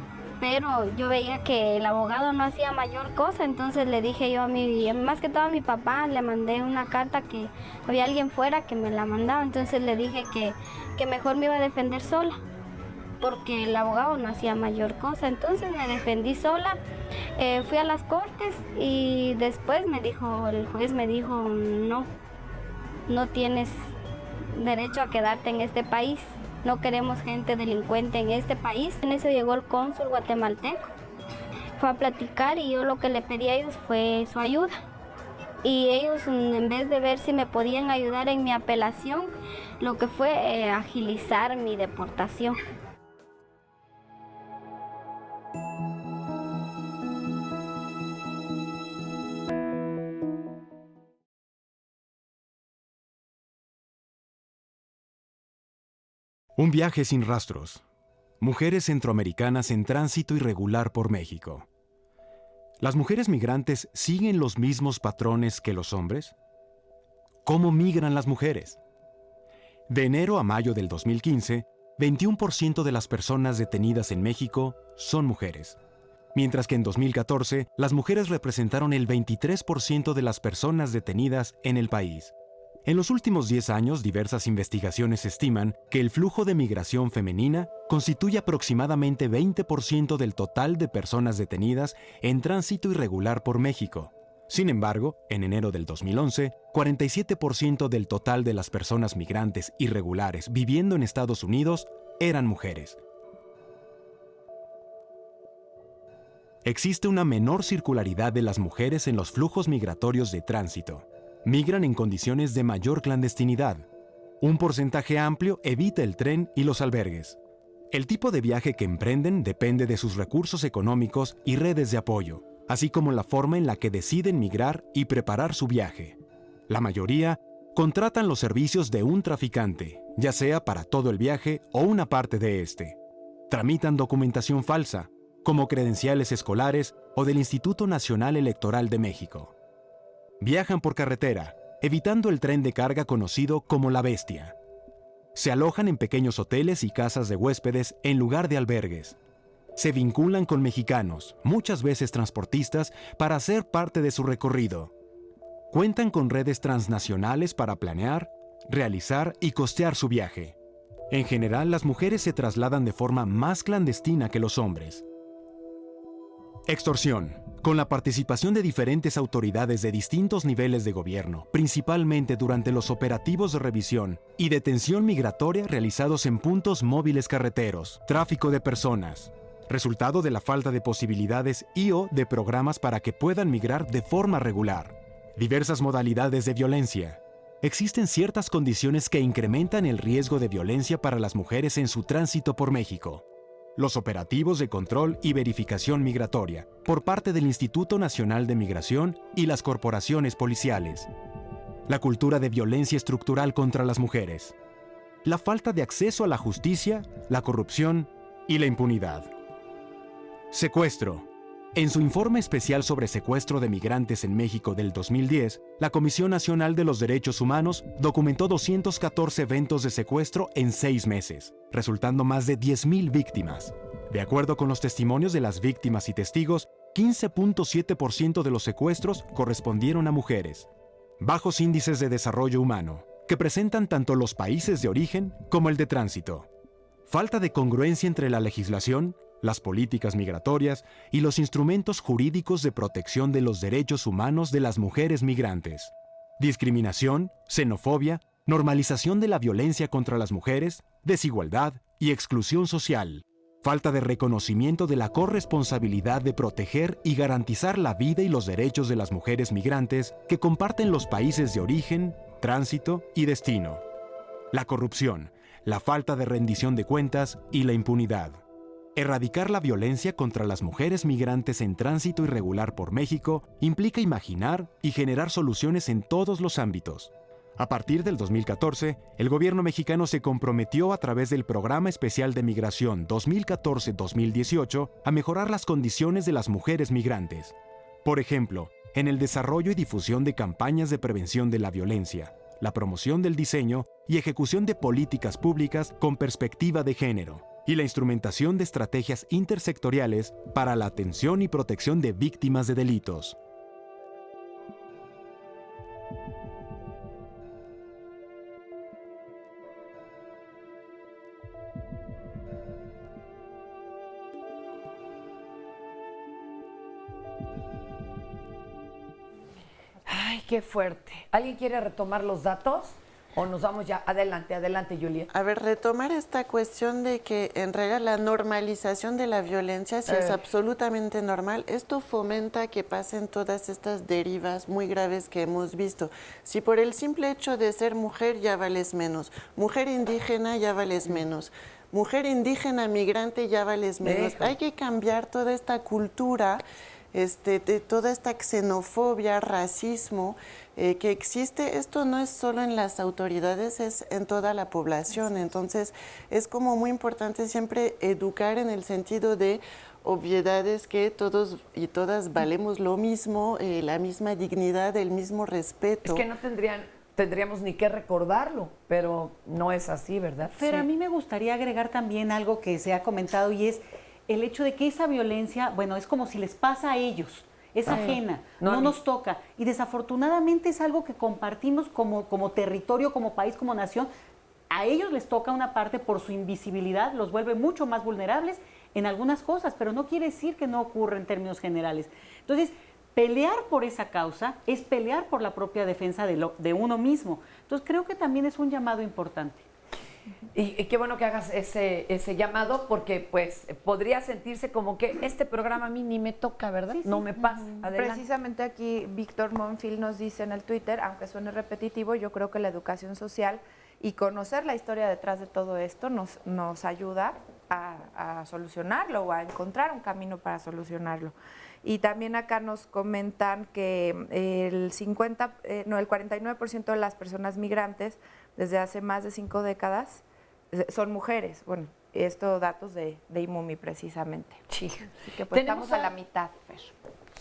pero yo veía que el abogado no hacía mayor cosa, entonces le dije yo más que todo a mi papá, le mandé una carta que había alguien fuera que me la mandaba, entonces le dije que mejor me iba a defender sola, porque el abogado no hacía mayor cosa, entonces me defendí sola. Fui a las cortes y después el juez me dijo, no tienes derecho a quedarte en este país, no queremos gente delincuente en este país. En eso llegó el cónsul guatemalteco, fue a platicar y yo lo que le pedí a ellos fue su ayuda. Y ellos, en vez de ver si me podían ayudar en mi apelación, lo que fue agilizar mi deportación. Un viaje sin rastros. Mujeres centroamericanas en tránsito irregular por México. ¿Las mujeres migrantes siguen los mismos patrones que los hombres? ¿Cómo migran las mujeres? De enero a mayo del 2015, 21% de las personas detenidas en México son mujeres, mientras que en 2014 las mujeres representaron el 23% de las personas detenidas en el país. En los últimos 10 años, diversas investigaciones estiman que el flujo de migración femenina constituye aproximadamente 20% del total de personas detenidas en tránsito irregular por México. Sin embargo, en enero del 2011, 47% del total de las personas migrantes irregulares viviendo en Estados Unidos eran mujeres. Existe una menor circularidad de las mujeres en los flujos migratorios de tránsito. Migran en condiciones de mayor clandestinidad. Un porcentaje amplio evita el tren y los albergues. El tipo de viaje que emprenden depende de sus recursos económicos y redes de apoyo, así como la forma en la que deciden migrar y preparar su viaje. La mayoría contratan los servicios de un traficante, ya sea para todo el viaje o una parte de este. Tramitan documentación falsa, como credenciales escolares o del Instituto Nacional Electoral de México. Viajan por carretera, evitando el tren de carga conocido como La Bestia. Se alojan en pequeños hoteles y casas de huéspedes en lugar de albergues. Se vinculan con mexicanos, muchas veces transportistas, para ser parte de su recorrido. Cuentan con redes transnacionales para planear, realizar y costear su viaje. En general, las mujeres se trasladan de forma más clandestina que los hombres. Extorsión. Con la participación de diferentes autoridades de distintos niveles de gobierno, principalmente durante los operativos de revisión y detención migratoria realizados en puntos móviles carreteros, tráfico de personas, resultado de la falta de posibilidades y/o de programas para que puedan migrar de forma regular. Diversas modalidades de violencia. Existen ciertas condiciones que incrementan el riesgo de violencia para las mujeres en su tránsito por México. Los operativos de control y verificación migratoria por parte del Instituto Nacional de Migración y las corporaciones policiales. La cultura de violencia estructural contra las mujeres. La falta de acceso a la justicia, la corrupción y la impunidad. Secuestro. En su informe especial sobre secuestro de migrantes en México del 2010, la Comisión Nacional de los Derechos Humanos documentó 214 eventos de secuestro en 6 meses, resultando más de 10,000 víctimas. De acuerdo con los testimonios de las víctimas y testigos, 15.7% de los secuestros correspondieron a mujeres. Bajos índices de desarrollo humano, que presentan tanto los países de origen como el de tránsito. Falta de congruencia entre la legislación, las políticas migratorias y los instrumentos jurídicos de protección de los derechos humanos de las mujeres migrantes. Discriminación, xenofobia, normalización de la violencia contra las mujeres, desigualdad y exclusión social. Falta de reconocimiento de la corresponsabilidad de proteger y garantizar la vida y los derechos de las mujeres migrantes que comparten los países de origen, tránsito y destino. La corrupción, la falta de rendición de cuentas y la impunidad. Erradicar la violencia contra las mujeres migrantes en tránsito irregular por México implica imaginar y generar soluciones en todos los ámbitos. A partir del 2014, el gobierno mexicano se comprometió a través del Programa Especial de Migración 2014-2018 a mejorar las condiciones de las mujeres migrantes. Por ejemplo, en el desarrollo y difusión de campañas de prevención de la violencia, la promoción del diseño y ejecución de políticas públicas con perspectiva de género, y la instrumentación de estrategias intersectoriales para la atención y protección de víctimas de delitos. Ay, qué fuerte. ¿Alguien quiere retomar los datos? ¿O nos vamos ya? Adelante, adelante, Julia. A ver, retomar esta cuestión de que en realidad la normalización de la violencia sí es absolutamente normal. Esto fomenta que pasen todas estas derivas muy graves que hemos visto. Si por el simple hecho de ser mujer ya vales menos, mujer indígena ya vales menos, mujer indígena migrante ya vales menos. Hay que cambiar toda esta cultura, de toda esta xenofobia, racismo que existe. Esto no es solo en las autoridades, es en toda la población. Entonces es como muy importante siempre educar en el sentido de obviedades, que todos y todas valemos lo mismo, la misma dignidad, el mismo respeto. Es que no tendríamos ni que recordarlo, pero no es así, ¿verdad? Pero a mí me gustaría agregar también algo que se ha comentado, y es el hecho de que esa violencia, bueno, es como si les pasa a ellos, es ajena, no nos toca. Y desafortunadamente es algo que compartimos como territorio, como país, como nación. A ellos les toca una parte por su invisibilidad, los vuelve mucho más vulnerables en algunas cosas, pero no quiere decir que no ocurra en términos generales. Entonces, pelear por esa causa es pelear por la propia defensa de uno mismo. Entonces, creo que también es un llamado importante. Y qué bueno que hagas ese llamado, porque pues podría sentirse como que este programa a mí ni me toca, ¿verdad? Sí, no me pasa. Adelante. Precisamente aquí Víctor Monfil nos dice en el Twitter, aunque suene repetitivo, yo creo que la educación social y conocer la historia detrás de todo esto nos ayuda a solucionarlo o a encontrar un camino para solucionarlo. Y también acá nos comentan que el 49% de las personas migrantes desde hace más de 5 décadas son mujeres. Bueno, esto datos de IMUMI precisamente. Sí. Así que pues estamos a la mitad, Fer.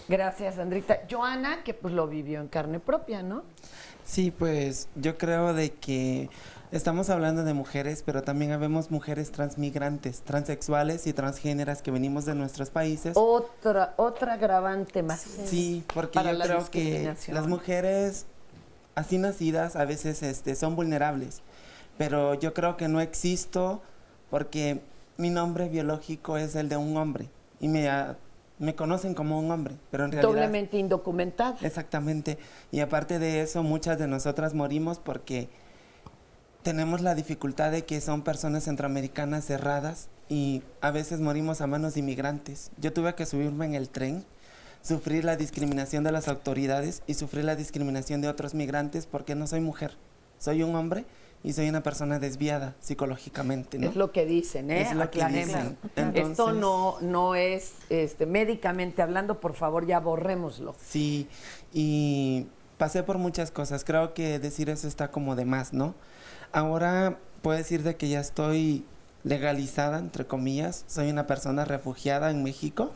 Gracias, Sandrita. Joana, que pues lo vivió en carne propia, ¿no? Sí, pues yo creo de que estamos hablando de mujeres, pero también habemos mujeres transmigrantes, transexuales y transgéneras que venimos de nuestros países. Otra agravante más. Sí, porque para yo la creo que discriminación. las mujeres así nacidas a veces son vulnerables, pero yo creo que no existo porque mi nombre biológico es el de un hombre y me conocen como un hombre, pero en realidad... Doblemente indocumentada. Exactamente. Y aparte de eso, muchas de nosotras morimos porque tenemos la dificultad de que son personas centroamericanas cerradas y a veces morimos a manos de inmigrantes. Yo tuve que subirme en el tren, sufrir la discriminación de las autoridades y sufrir la discriminación de otros migrantes porque no soy mujer, soy un hombre y soy una persona desviada psicológicamente, ¿no? Es lo que dicen, ¿eh? Es lo que Aclaremos. dicen. Esto Entonces, no es médicamente hablando, por favor, ya borrémoslo. sí, y pasé por muchas cosas. Creo que decir eso está como de más, ¿no? Ahora puedo decir de que ya estoy legalizada, entre comillas. Soy una persona refugiada en México.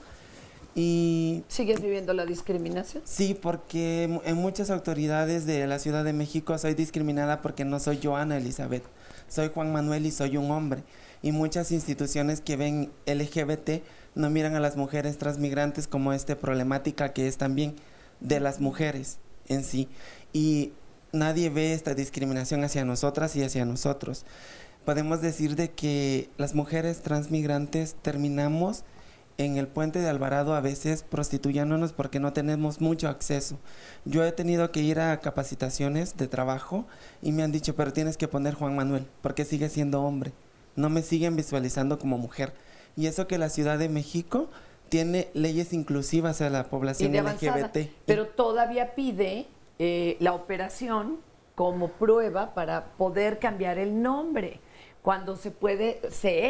Y ¿Sigues viviendo la discriminación? sí, porque en muchas autoridades de la Ciudad de México soy discriminada porque no soy Joana Elizabeth, soy Juan Manuel y soy un hombre. Y muchas instituciones que ven LGBT no miran a las mujeres transmigrantes como problemática que es también de las mujeres en sí. Y nadie ve esta discriminación hacia nosotras y hacia nosotros. Podemos decir de que las mujeres transmigrantes terminamos en el puente de Alvarado a veces prostituyéndonos porque no tenemos mucho acceso. Yo he tenido que ir a capacitaciones de trabajo y me han dicho, pero tienes que poner Juan Manuel porque sigue siendo hombre. No me siguen visualizando como mujer. Y eso que la Ciudad de México tiene leyes inclusivas a la población LGBT. Pero todavía pide la operación como prueba para poder cambiar el nombre. Cuando se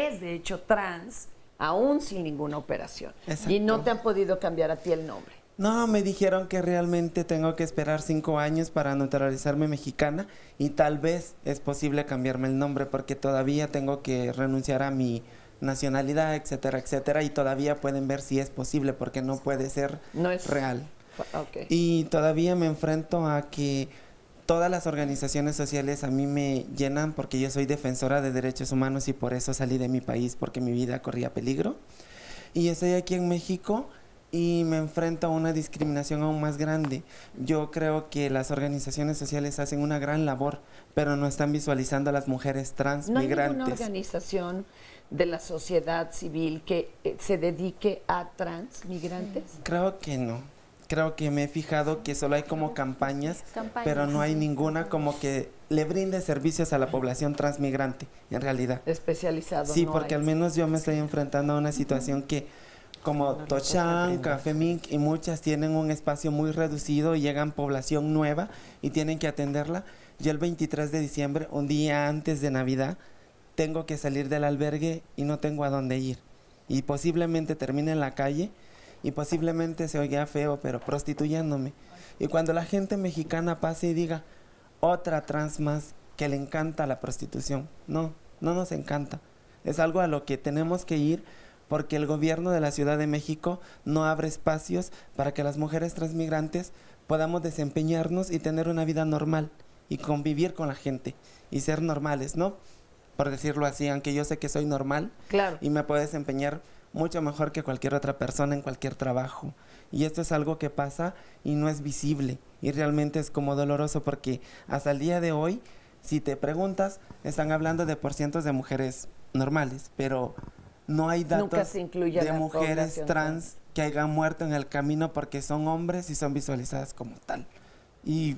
es de hecho trans, aún sin ninguna operación. Exacto. Y no te han podido cambiar a ti el nombre. No, me dijeron que realmente tengo que esperar 5 años para naturalizarme mexicana y tal vez es posible cambiarme el nombre porque todavía tengo que renunciar a mi nacionalidad, etcétera, etcétera, y todavía pueden ver si es posible porque no puede ser real. Okay. Y todavía me enfrento a que todas las organizaciones sociales a mí me llenan porque yo soy defensora de derechos humanos y por eso salí de mi país porque mi vida corría peligro. Y estoy aquí en México y me enfrento a una discriminación aún más grande. Yo creo que las organizaciones sociales hacen una gran labor, pero no están visualizando a las mujeres trans ¿No hay migrantes. ninguna organización de la sociedad civil que se dedique a trans migrantes? Creo que no. Creo que me he fijado que solo hay como campañas, pero no hay ninguna como que le brinde servicios a la población transmigrante, en realidad. Especializado. Sí, no porque hay. al menos yo me estoy enfrentando a una situación que como Tochan, Café Mink y muchas tienen un espacio muy reducido y llegan población nueva y tienen que atenderla. Yo el 23 de diciembre, un día antes de Navidad, tengo que salir del albergue y no tengo a dónde ir. Y posiblemente termine en la calle y posiblemente se oiga feo, pero prostituyéndome. Y cuando la gente mexicana pase y diga, otra trans más que le encanta la prostitución. No, no nos encanta. Es algo a lo que tenemos que ir porque el gobierno de la Ciudad de México no abre espacios para que las mujeres transmigrantes podamos desempeñarnos y tener una vida normal y convivir con la gente y ser normales, ¿no? Por decirlo así, aunque yo sé que soy normal, claro, y me puedo desempeñar mucho mejor que cualquier otra persona en cualquier trabajo. Y esto es algo que pasa y no es visible. Y realmente es como doloroso porque hasta el día de hoy, si te preguntas, están hablando de porcientos de mujeres normales, pero no hay datos de mujeres trans que hayan muerto en el camino porque son hombres y son visualizadas como tal. Y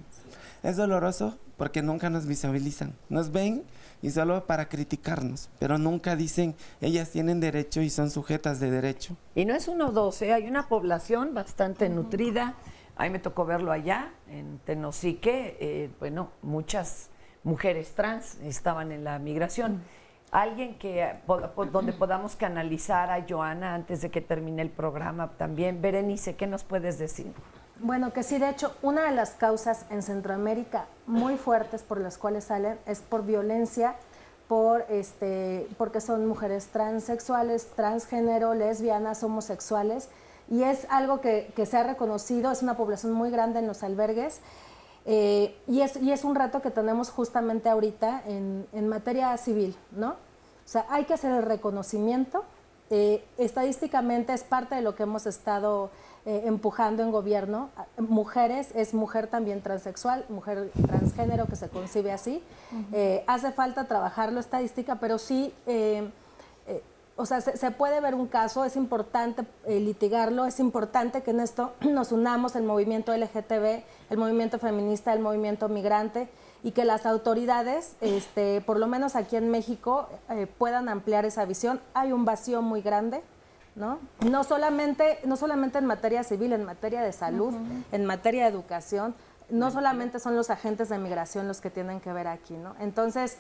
es doloroso porque nunca nos visualizan. Nos ven y solo para criticarnos, pero nunca dicen, ellas tienen derecho y son sujetas de derecho. Y no es 1 o 2, hay una población bastante nutrida. A mí me tocó verlo allá, en Tenosique, muchas mujeres trans estaban en la migración. Alguien donde podamos canalizar a Joana antes de que termine el programa también. Berenice, ¿qué nos puedes decir? Bueno, que sí, de hecho, una de las causas en Centroamérica muy fuertes por las cuales salen es por violencia, porque son mujeres transexuales, transgénero, lesbianas, homosexuales, y es algo que se ha reconocido, es una población muy grande en los albergues, y es un reto que tenemos justamente ahorita en materia civil, ¿no? O sea, hay que hacer el reconocimiento. Estadísticamente es parte de lo que hemos estado empujando en gobierno. Mujeres, es mujer también transexual, mujer transgénero que se concibe así. Hace falta trabajarlo estadística, pero sí, o sea, se puede ver un caso, es importante litigarlo, es importante que en esto nos unamos el movimiento LGTB, el movimiento feminista, el movimiento migrante, y que las autoridades, por lo menos aquí en México, puedan ampliar esa visión. Hay un vacío muy grande, ¿no? No solamente en materia civil, en materia de salud, en materia de educación. No solamente son los agentes de migración los que tienen que ver aquí, ¿no? Entonces,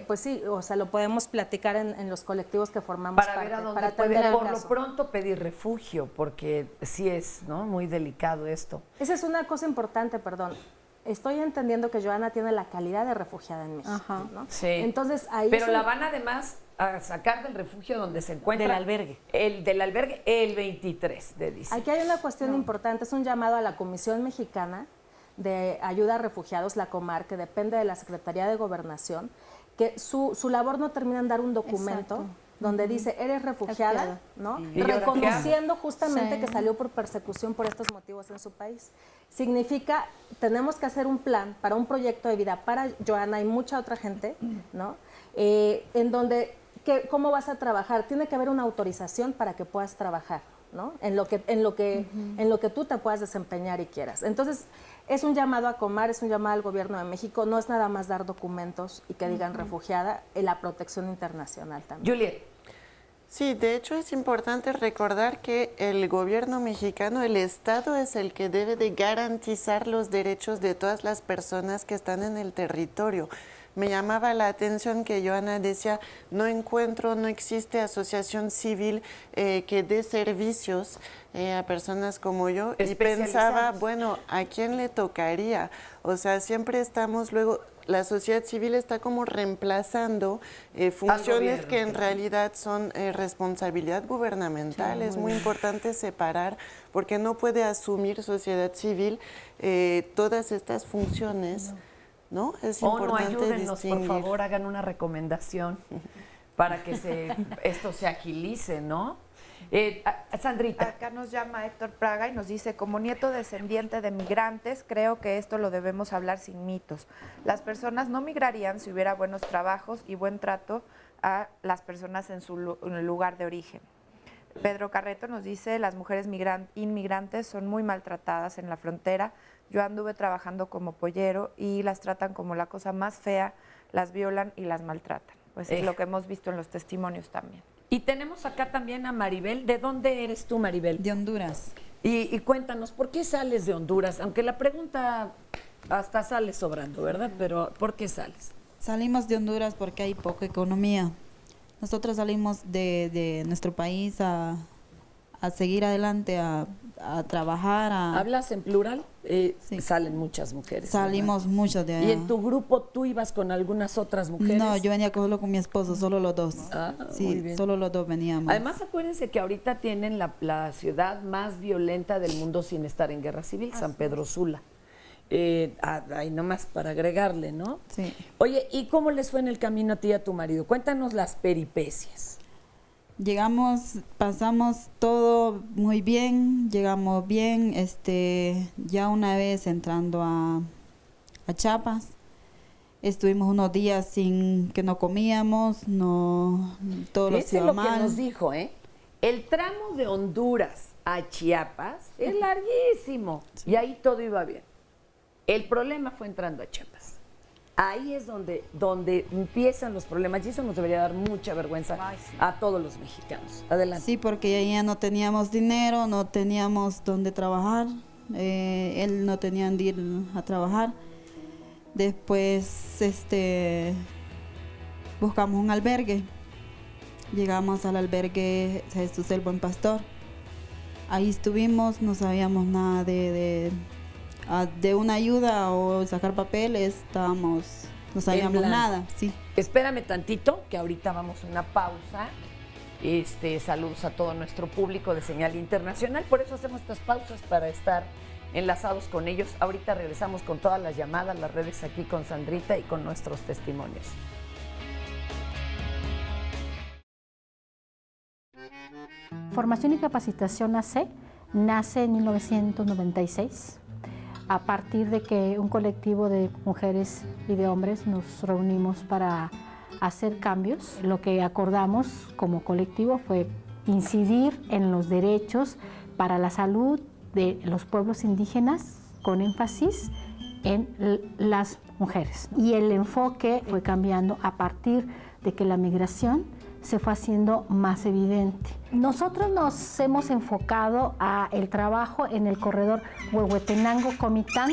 pues sí, o sea, lo podemos platicar en los colectivos que formamos para parte. ver a dónde para puede, atender el por lo caso. pronto, pedir refugio, porque sí es, ¿no?, muy delicado esto. Esa es una cosa importante, perdón. Estoy entendiendo que Joana tiene la calidad de refugiada en México, ¿no? Sí. Entonces, ahí Pero la van además a sacar del refugio donde se encuentra. Del albergue. Del albergue el 23 de diciembre. Aquí hay una cuestión importante, es un llamado a la Comisión Mexicana de Ayuda a Refugiados, la Comar, que depende de la Secretaría de Gobernación, que su labor no termina en dar un documento donde dice, eres refugiada, ¿no? ¿Y ahora Reconociendo justamente Sí. que salió por persecución por estos motivos en su país. Significa, tenemos que hacer un plan para un proyecto de vida para Joana y mucha otra gente, ¿no? En donde, ¿cómo vas a trabajar? Tiene que haber una autorización para que puedas trabajar, ¿no? En lo que tú te puedas desempeñar y quieras. Entonces, es un llamado a Comar, es un llamado al gobierno de México, no es nada más dar documentos y que digan refugiada, la protección internacional también. Juliet. Sí, de hecho es importante recordar que el gobierno mexicano, el Estado es el que debe de garantizar los derechos de todas las personas que están en el territorio. Me llamaba la atención que Joana decía, no existe asociación civil que dé servicios a personas como yo. Y pensaba, bueno, ¿a quién le tocaría? O sea, siempre estamos luego, la sociedad civil está como reemplazando funciones que en realidad son responsabilidad gubernamental. Es muy importante separar, porque no puede asumir sociedad civil todas estas funciones. ¿No? Es importante ayúdennos, distinguir. por favor, hagan una recomendación para que esto se agilice, ¿no? Sandrita. Acá nos llama Héctor Praga y nos dice, como nieto descendiente de migrantes, creo que esto lo debemos hablar sin mitos. Las personas no migrarían si hubiera buenos trabajos y buen trato a las personas en su lugar de origen. Pedro Carreto nos dice, las mujeres inmigrantes son muy maltratadas en la frontera. Yo anduve trabajando como pollero y las tratan como la cosa más fea, las violan y las maltratan. Pues es lo que hemos visto en los testimonios también. Y tenemos acá también a Maribel. ¿De dónde eres tú, Maribel? De Honduras. Y cuéntanos, ¿por qué sales de Honduras? Aunque la pregunta hasta sale sobrando, ¿verdad? Pero ¿por qué sales? Salimos de Honduras porque hay poca economía. Nosotros salimos de nuestro país a seguir adelante, a trabajar. ¿Hablas en plural? Sí. Salen muchas mujeres. Salimos ¿verdad? muchos de allá. ¿Y en tu grupo tú ibas con algunas otras mujeres? No, yo venía solo con mi esposo, solo los dos. Muy Sí, bien. solo los dos veníamos. Además, acuérdense que ahorita tienen la ciudad más violenta del mundo sin estar en guerra civil, San Pedro Sula. Ahí nomás para agregarle, ¿no? Sí. Oye, ¿y cómo les fue en el camino a ti y a tu marido? Cuéntanos las peripecias. Llegamos, pasamos todo muy bien, llegamos bien, ya una vez entrando a Chiapas, estuvimos unos días sin que no comíamos, todo lo Fíjense iba lo mal. que nos dijo, ¿eh? El tramo de Honduras a Chiapas es larguísimo y ahí todo iba bien. El problema fue entrando a Chiapas. Ahí es donde empiezan los problemas y eso nos debería dar mucha vergüenza a todos los mexicanos. Adelante. Sí, porque ya no teníamos dinero, no teníamos dónde trabajar, él no tenía dónde ir a trabajar. Después buscamos un albergue, llegamos al albergue Jesús el Buen Pastor. Ahí estuvimos, no sabíamos nada de una ayuda o sacar papeles, no sabíamos nada, sí. Espérame tantito, que ahorita vamos a una pausa Saludos a todo nuestro público de Señal Internacional. Por eso hacemos estas pausas para estar enlazados con ellos. Ahorita regresamos con todas las llamadas, las redes aquí con Sandrita y con nuestros testimonios. Formación y Capacitación AC nace en 1996 a partir de que un colectivo de mujeres y de hombres nos reunimos para hacer cambios. Lo que acordamos como colectivo fue incidir en los derechos para la salud de los pueblos indígenas con énfasis en las mujeres. Y el enfoque fue cambiando a partir de que la migración se fue haciendo más evidente. Nosotros nos hemos enfocado a el trabajo en el corredor Huehuetenango-Comitán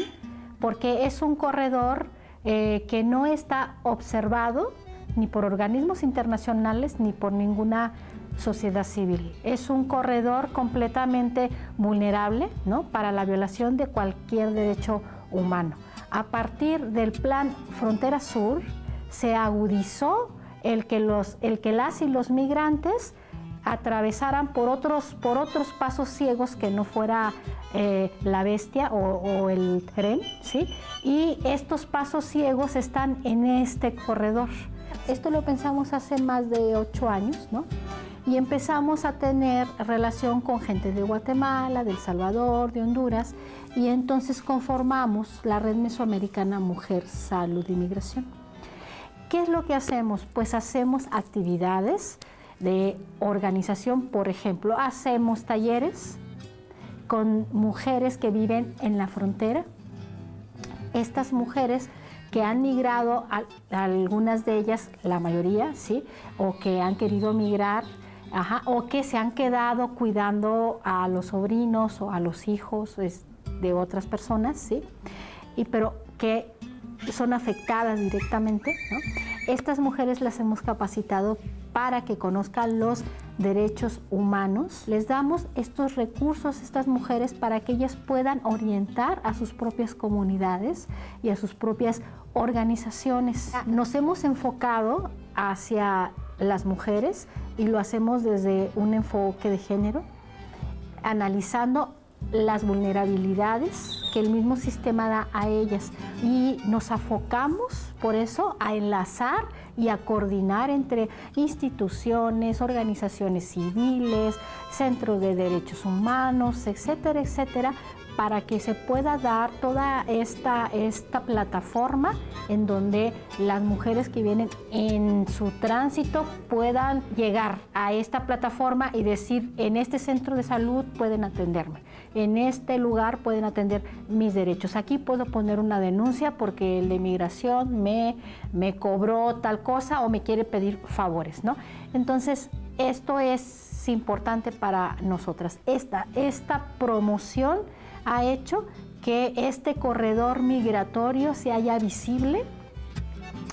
porque es un corredor que no está observado ni por organismos internacionales ni por ninguna sociedad civil. Es un corredor completamente vulnerable, ¿no?, para la violación de cualquier derecho humano. A partir del Plan Frontera Sur se agudizó el que las y los migrantes atravesaran por otros pasos ciegos que no fuera la bestia o el tren, ¿sí? Y estos pasos ciegos están en este corredor. Esto lo pensamos hace más de 8 años, ¿no? Y empezamos a tener relación con gente de Guatemala, de El Salvador, de Honduras, y entonces conformamos la Red Mesoamericana Mujer, Salud y Migración. ¿Qué es lo que hacemos? Pues hacemos actividades de organización, por ejemplo, hacemos talleres con mujeres que viven en la frontera. Estas mujeres que han migrado, algunas de ellas, la mayoría, ¿sí?, o que han querido migrar, o que se han quedado cuidando a los sobrinos o a los hijos de otras personas, ¿sí?, pero que son afectadas directamente, ¿no? Estas mujeres las hemos capacitado para que conozcan los derechos humanos. Les damos estos recursos a estas mujeres para que ellas puedan orientar a sus propias comunidades y a sus propias organizaciones. Nos hemos enfocado hacia las mujeres y lo hacemos desde un enfoque de género, analizando las vulnerabilidades que el mismo sistema da a ellas, y nos enfocamos por eso a enlazar y a coordinar entre instituciones, organizaciones civiles, centros de derechos humanos, etcétera, etcétera, para que se pueda dar toda esta plataforma en donde las mujeres que vienen en su tránsito puedan llegar a esta plataforma y decir: en este centro de salud pueden atenderme, en este lugar pueden atender mis derechos, aquí puedo poner una denuncia porque el de migración me cobró tal cosa o me quiere pedir favores, ¿no? Entonces, esto es importante para nosotras. Esta promoción ha hecho que este corredor migratorio se haya visible,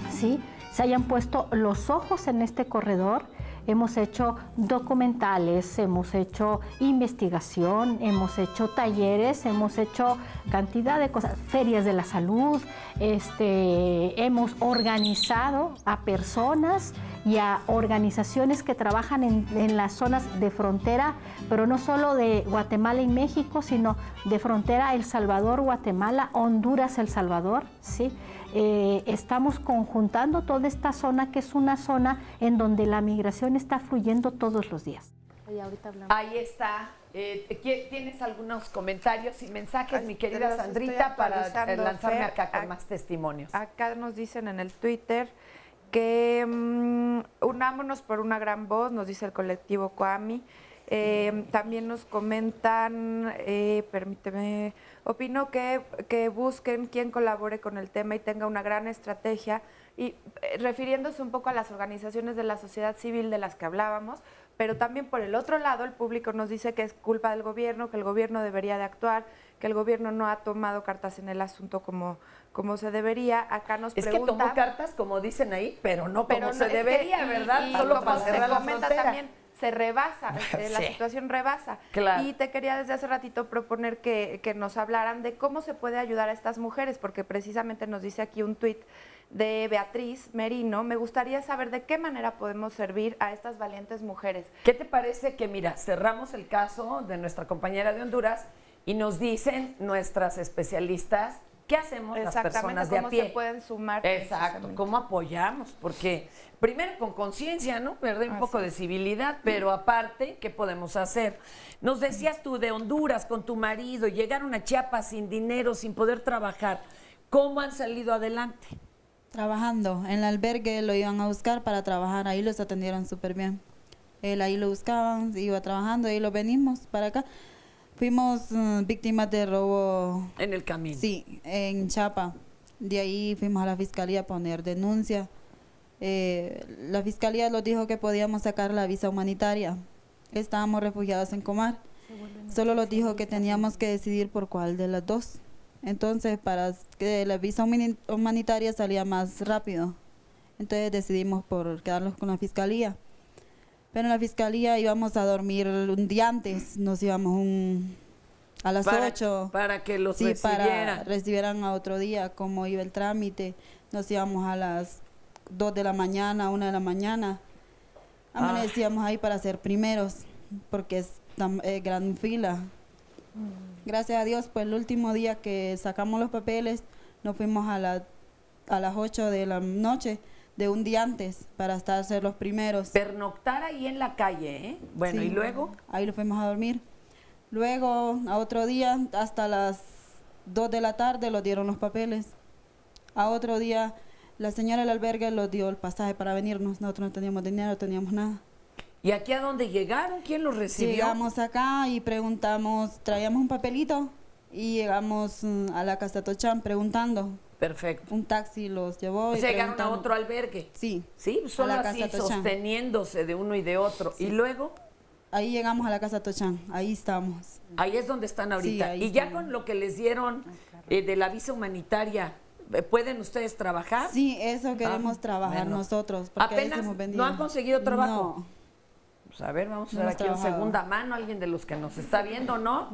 ¿sí?, se hayan puesto los ojos en este corredor. Hemos hecho documentales, hemos hecho investigación, hemos hecho talleres, hemos hecho cantidad de cosas, ferias de la salud, hemos organizado a personas y a organizaciones que trabajan en las zonas de frontera, pero no solo de Guatemala y México, sino de frontera El Salvador, Guatemala, Honduras, El Salvador, ¿sí? Estamos conjuntando toda esta zona, que es una zona en donde la migración está fluyendo todos los días. Ahí está. ¿Tienes algunos comentarios y mensajes, mi querida Sandrita, para lanzarme acá con más testimonios? Acá nos dicen en el Twitter que unámonos por una gran voz, nos dice el colectivo Coami. También nos comentan, permíteme, opino que busquen quien colabore con el tema y tenga una gran estrategia, y refiriéndose un poco a las organizaciones de la sociedad civil de las que hablábamos, pero también por el otro lado el público nos dice que es culpa del gobierno, que el gobierno debería de actuar, que el gobierno no ha tomado cartas en el asunto como se debería. Acá nos pregunta... Es que tomó cartas, como dicen ahí, pero no como se debería, ¿verdad? Y solo para cerrar la frontera. También se rebasa, la situación rebasa. Claro. Y te quería desde hace ratito proponer que nos hablaran de cómo se puede ayudar a estas mujeres, porque precisamente nos dice aquí un tuit de Beatriz Merino, me gustaría saber de qué manera podemos servir a estas valientes mujeres. ¿Qué te parece que, mira, cerramos el caso de nuestra compañera de Honduras y nos dicen nuestras especialistas qué hacemos las personas de a pie? Cómo se pueden sumar. Exacto, cómo apoyamos, porque primero con conciencia, ¿no? Perder un poco de civilidad, pero aparte, ¿qué podemos hacer? Nos decías tú de Honduras con tu marido, llegaron a Chiapas sin dinero, sin poder trabajar. ¿Cómo han salido adelante? Trabajando. En el albergue lo iban a buscar para trabajar, ahí los atendieron súper bien. Él ahí lo buscaban, iba trabajando, ahí lo venimos para acá. Fuimos víctimas de robo. En el camino. Sí, en Chiapas. De ahí fuimos a la fiscalía a poner denuncia. La fiscalía nos dijo que podíamos sacar la visa humanitaria. Estábamos refugiados en Comar. Solo nos dijo que teníamos que decidir por cuál de las dos. Entonces, para que la visa humanitaria salía más rápido. Entonces decidimos por quedarnos con la fiscalía. Pero en la fiscalía íbamos a dormir un día antes, nos íbamos a las 8. Para que los para recibieran a otro día, cómo iba el trámite. Nos íbamos a las 2 de la mañana, 1 de la mañana. Amanecíamos ahí para ser primeros, porque es gran fila. Gracias a Dios, pues el último día que sacamos los papeles, nos fuimos a las 8 de la noche, de un día antes, para ser los primeros. Pernoctar ahí en la calle, ¿eh? Bueno, sí, ¿y luego? Ahí lo fuimos a dormir. Luego, a otro día, hasta las 2 de la tarde, los dieron los papeles. A otro día, la señora del albergue nos dio el pasaje para venirnos. Nosotros no teníamos dinero, no teníamos nada. ¿Y aquí a dónde llegaron? ¿Quién los recibió? Llegamos acá y preguntamos, traíamos un papelito y llegamos a la Casa Tochán preguntando. Perfecto. Un taxi los llevó. Y llegaron a otro albergue. Sí. Sí, solo así sosteniéndose de uno y de otro. Sí. ¿Y luego? Ahí llegamos a la Casa Tochán, ahí estamos. Ahí es donde están ahorita. Sí, y ya con lo que les dieron de la visa humanitaria, ¿pueden ustedes trabajar? Sí, eso queremos trabajar nosotros. Apenas no han conseguido trabajo. No. Pues a ver, vamos a ver aquí en segunda mano, alguien de los que nos está viendo, ¿no?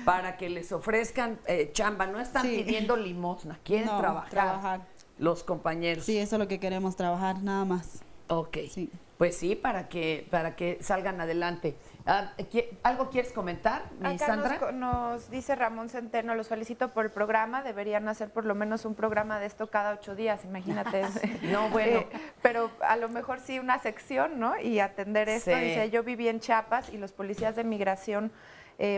Para que les ofrezcan chamba. No están pidiendo limosna, quieren trabajar los compañeros. Sí, eso es lo que queremos, trabajar, nada más. Ok, sí. Pues sí, para que salgan adelante. ¿Algo quieres comentar, mi Sandra? Acá nos dice Ramón Centeno, los felicito por el programa, deberían hacer por lo menos un programa de esto cada 8 días, imagínate. No, bueno. Pero a lo mejor sí una sección, ¿no? Y atender esto. Sí. Dice, yo viví en Chiapas y los policías de migración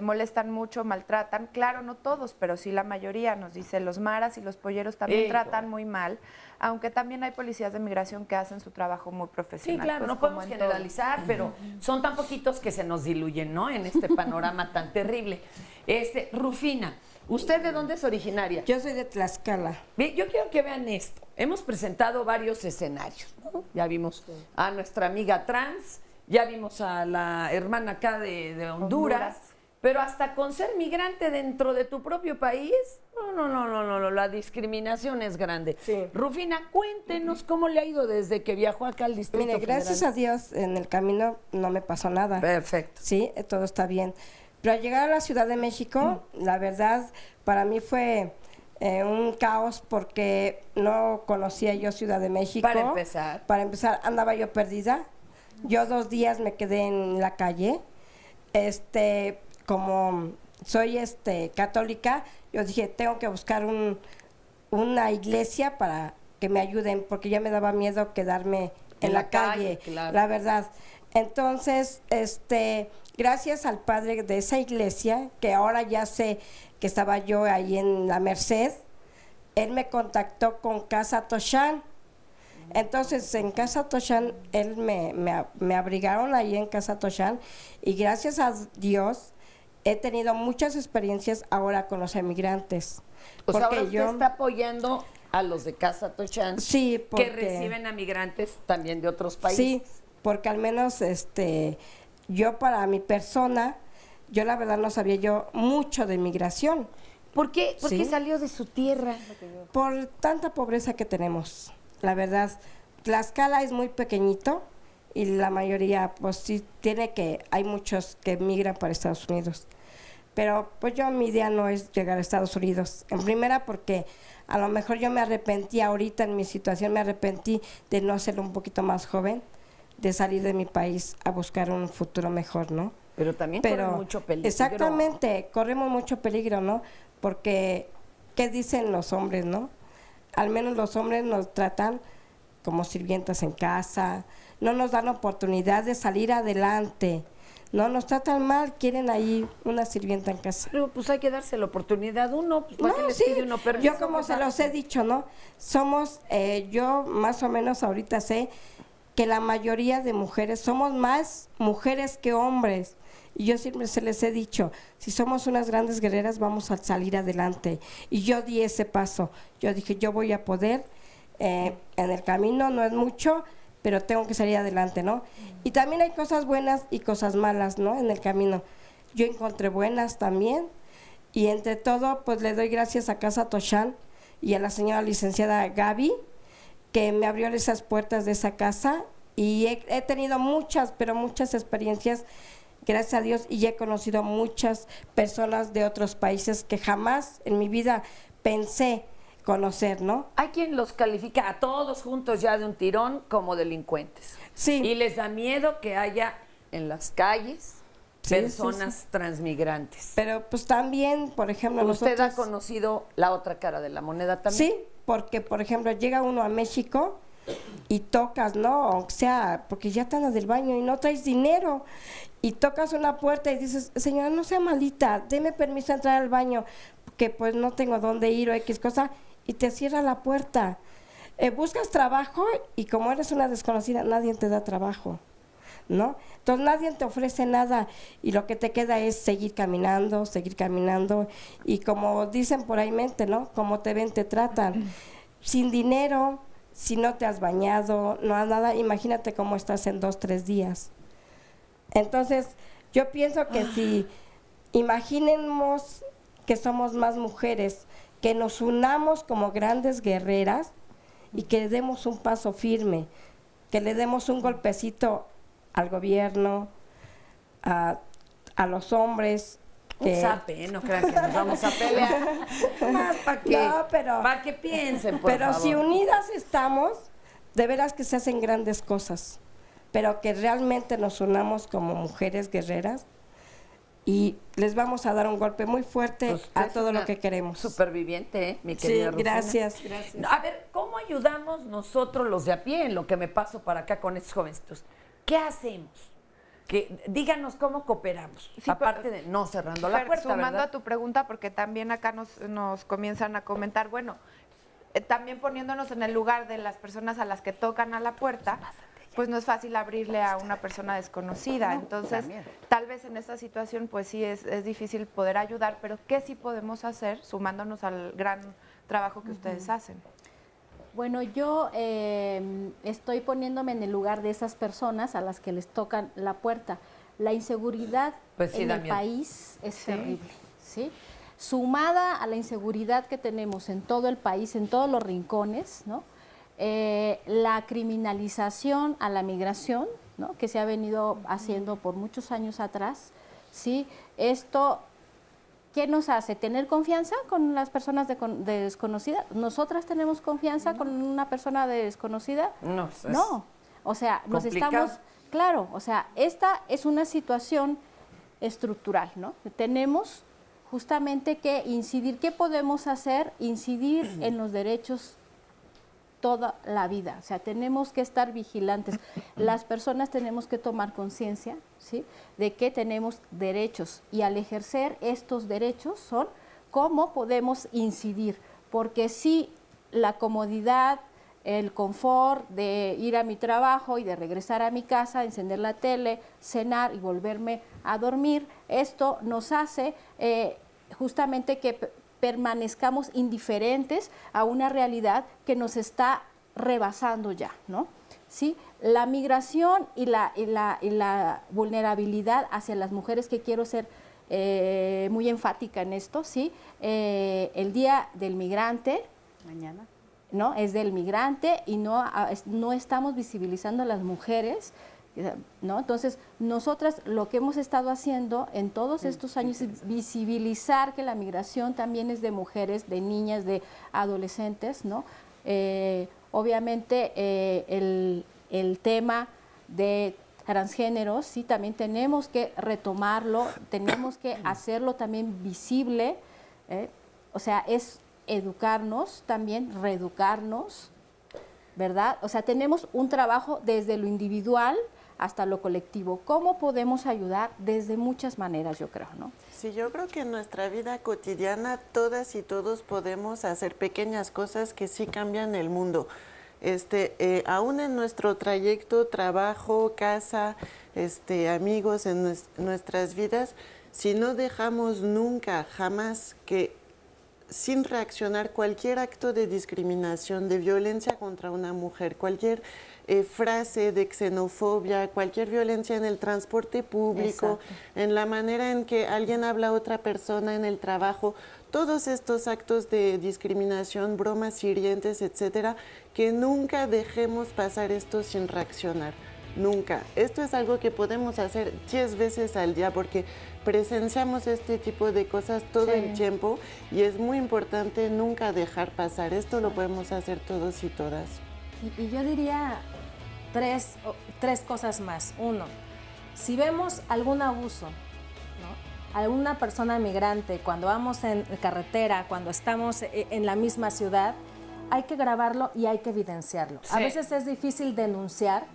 molestan mucho, maltratan. Claro, no todos, pero sí la mayoría. Nos dice, los maras y los polleros también tratan muy mal, aunque también hay policías de migración que hacen su trabajo muy profesional. Sí, claro, pues, no podemos generalizar, pero son tan poquitos que se nos diluyen, ¿no? En este panorama tan terrible. Rufina, ¿usted de dónde es originaria? Yo soy de Tlaxcala. Bien, yo quiero que vean esto. Hemos presentado varios escenarios, ¿no? Ya vimos a nuestra amiga trans, ya vimos a la hermana acá de Honduras. Pero hasta con ser migrante dentro de tu propio país, no, la discriminación es grande. Sí. Rufina, cuéntenos cómo le ha ido desde que viajó acá al Distrito Federal. Gracias a Dios, en el camino no me pasó nada. Perfecto. Sí, todo está bien. Pero al llegar a la Ciudad de México, la verdad, para mí fue un caos porque no conocía yo Ciudad de México. Para empezar, andaba yo perdida. Yo 2 días me quedé en la calle. Como soy católica, yo dije, tengo que buscar una iglesia para que me ayuden, porque ya me daba miedo quedarme en la calle, claro. La verdad. Entonces, gracias al padre de esa iglesia, que ahora ya sé que estaba yo ahí en la Merced, él me contactó con Casa Tochán. Entonces, en Casa Tochán, él me abrigaron ahí en Casa Tochán, y gracias a Dios, he tenido muchas experiencias ahora con los emigrantes. O sea, ahora usted está apoyando a los de Casa Tochán, sí, que reciben a migrantes también de otros países. Sí, porque al menos yo para mi persona, yo la verdad no sabía yo mucho de migración. ¿Por qué? ¿Por qué salió de su tierra? Por tanta pobreza que tenemos. La verdad, Tlaxcala es muy pequeñito y la mayoría, pues sí, hay muchos que migran para Estados Unidos. Pero pues yo, mi idea no es llegar a Estados Unidos. En primera porque a lo mejor yo me arrepentí ahorita en mi situación, me arrepentí de no ser un poquito más joven, de salir de mi país a buscar un futuro mejor, ¿no? Pero también corren mucho peligro. Exactamente, corremos mucho peligro, ¿no? Porque, ¿qué dicen los hombres, no? Al menos los hombres nos tratan como sirvientas en casa, no nos dan oportunidad de salir adelante, no nos tratan mal, quieren ahí una sirvienta en casa. Pero pues hay que darse la oportunidad uno, pues, ¿para qué les pide uno permiso? Yo como se los he dicho, ¿no? Somos, yo más o menos ahorita sé que la mayoría de mujeres, somos más mujeres que hombres. Y yo siempre se les he dicho, si somos unas grandes guerreras vamos a salir adelante. Y yo di ese paso, yo dije, yo voy a poder, en el camino no es mucho, pero tengo que salir adelante, ¿no? Y también hay cosas buenas y cosas malas, ¿no? En el camino. Yo encontré buenas también, y entre todo, pues le doy gracias a Casa Toshan y a la señora licenciada Gaby, que me abrió esas puertas de esa casa, y he tenido muchas, pero muchas experiencias, gracias a Dios, y he conocido muchas personas de otros países que jamás en mi vida pensé conocer, ¿no? Hay quien los califica a todos juntos ya de un tirón como delincuentes. Sí. Y les da miedo que haya en las calles personas transmigrantes. Pero pues también, por ejemplo, ¿Usted nosotros... ha conocido la otra cara de la moneda también? Sí, porque, por ejemplo, llega uno a México y tocas, ¿no? Aunque sea, porque ya están del baño y no traes dinero. Y tocas una puerta y dices, señora, no sea malita, deme permiso de entrar al baño, que pues no tengo dónde ir o X cosa, y te cierra la puerta. Buscas trabajo y como eres una desconocida, nadie te da trabajo, ¿no? Entonces nadie te ofrece nada y lo que te queda es seguir caminando, y como dicen por ahí mente, ¿no? Como te ven, te tratan. Sin dinero, si no te has bañado, no has nada, imagínate cómo estás en 2, 3 días. Entonces, yo pienso que si imaginemos que somos más mujeres, que nos unamos como grandes guerreras y que le demos un paso firme, que le demos un golpecito al gobierno, a los hombres. Un zape, no crean que nos vamos a pelear. Más para que, para que piensen, por pero favor. Si unidas estamos, de veras que se hacen grandes cosas, pero que realmente nos unamos como mujeres guerreras y les vamos a dar un golpe muy fuerte Pues a todo lo que queremos. Superviviente, mi querida Rufina. Gracias. A ver, ¿cómo ayudamos nosotros los de a pie en lo que me paso para acá con estos jovencitos? ¿Qué hacemos? Díganos cómo cooperamos, Sí, aparte de no cerrando la Fer, puerta, sumando ¿verdad? a tu pregunta, porque también acá nos comienzan a comentar, bueno, también poniéndonos en el lugar de las personas a las que tocan a la puerta, pues no es fácil abrirle a una persona desconocida. Entonces, tal vez en esta situación, pues sí es difícil poder ayudar, pero ¿qué sí podemos hacer sumándonos al gran trabajo que ustedes hacen? Bueno, yo estoy poniéndome en el lugar de esas personas a las que les tocan la puerta. La inseguridad Pues sí, en da el miedo. país es terrible, ¿sí? Sumada a la inseguridad que tenemos en todo el país, en todos los rincones, ¿no? La criminalización a la migración, ¿no? Que se ha venido haciendo por muchos años atrás, ¿sí? Esto, ¿qué nos hace? ¿Tener confianza con las personas desconocidas? ¿Nosotras tenemos confianza con una persona desconocida? No. No. O sea, nos complicado. estamos... Claro, o sea, esta es una situación estructural, ¿no? Tenemos justamente que incidir. ¿Qué podemos hacer? Incidir en los derechos toda la vida. O sea, tenemos que estar vigilantes. Las personas tenemos que tomar conciencia, ¿sí?, de que tenemos derechos y al ejercer estos derechos son cómo podemos incidir. Porque si la comodidad, el confort de ir a mi trabajo y de regresar a mi casa, encender la tele, cenar y volverme a dormir, esto nos hace justamente que permanezcamos indiferentes a una realidad que nos está rebasando ya, ¿no? ¿Sí? La migración y la vulnerabilidad hacia las mujeres, que quiero ser muy enfática en esto, ¿sí? El Día del Migrante, mañana, ¿no? Es del migrante y no estamos visibilizando a las mujeres ¿no? Entonces, nosotras lo que hemos estado haciendo en todos estos años es visibilizar que la migración también es de mujeres, de niñas, de adolescentes, ¿no? Obviamente, el tema de transgéneros, sí, también tenemos que retomarlo, tenemos que hacerlo también visible, o sea, es educarnos, también reeducarnos, ¿verdad? O sea, tenemos un trabajo desde lo individual hasta lo colectivo. ¿Cómo podemos ayudar? Desde muchas maneras, yo creo, ¿no? Sí, yo creo que en nuestra vida cotidiana todas y todos podemos hacer pequeñas cosas que sí cambian el mundo. Aún en nuestro trayecto, trabajo, casa, amigos, en nuestras vidas, si no dejamos nunca, jamás que sin reaccionar cualquier acto de discriminación, de violencia contra una mujer, cualquier frase de xenofobia, cualquier violencia en el transporte público, en la manera en que alguien habla a otra persona en el trabajo, todos estos actos de discriminación, bromas hirientes, etcétera, que nunca dejemos pasar esto sin reaccionar. Nunca. Esto es algo que podemos hacer 10 veces al día porque presenciamos este tipo de cosas todo el tiempo y es muy importante nunca dejar pasar. Esto lo podemos hacer todos y todas. Y yo diría tres cosas más. Uno, si vemos algún abuso, ¿no? Alguna persona migrante, cuando vamos en carretera, cuando estamos en la misma ciudad, hay que grabarlo y hay que evidenciarlo. A veces es difícil denunciar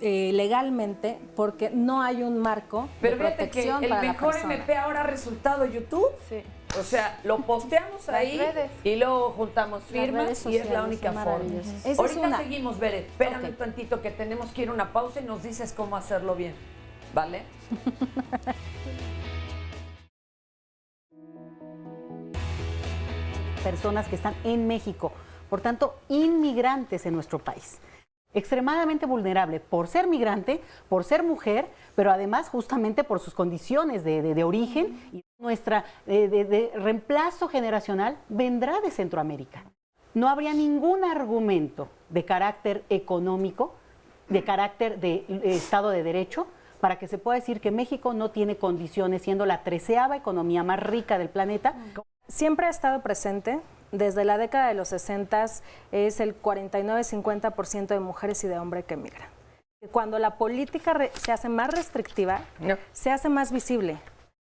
legalmente porque no hay un marco de protección para la persona. Pero fíjate que el mejor MP ahora ha resultado YouTube. Sí. O sea, lo posteamos ahí y luego juntamos firmas y es la única forma. Ahorita seguimos, Beret. Espérame un tantito que tenemos que ir a una pausa y nos dices cómo hacerlo bien. ¿Vale? Personas que están en México, por tanto, inmigrantes en nuestro país. Extremadamente vulnerable por ser migrante, por ser mujer, pero además justamente por sus condiciones de origen y nuestra de reemplazo generacional vendrá de Centroamérica. No habría ningún argumento de carácter económico, de carácter de Estado de Derecho, para que se pueda decir que México no tiene condiciones, siendo la 13ª economía más rica del planeta. Siempre ha estado presente. Desde la década de los 60 es el 49-50% de mujeres y de hombres que emigran. Cuando la política se hace más restrictiva, se hace más visible,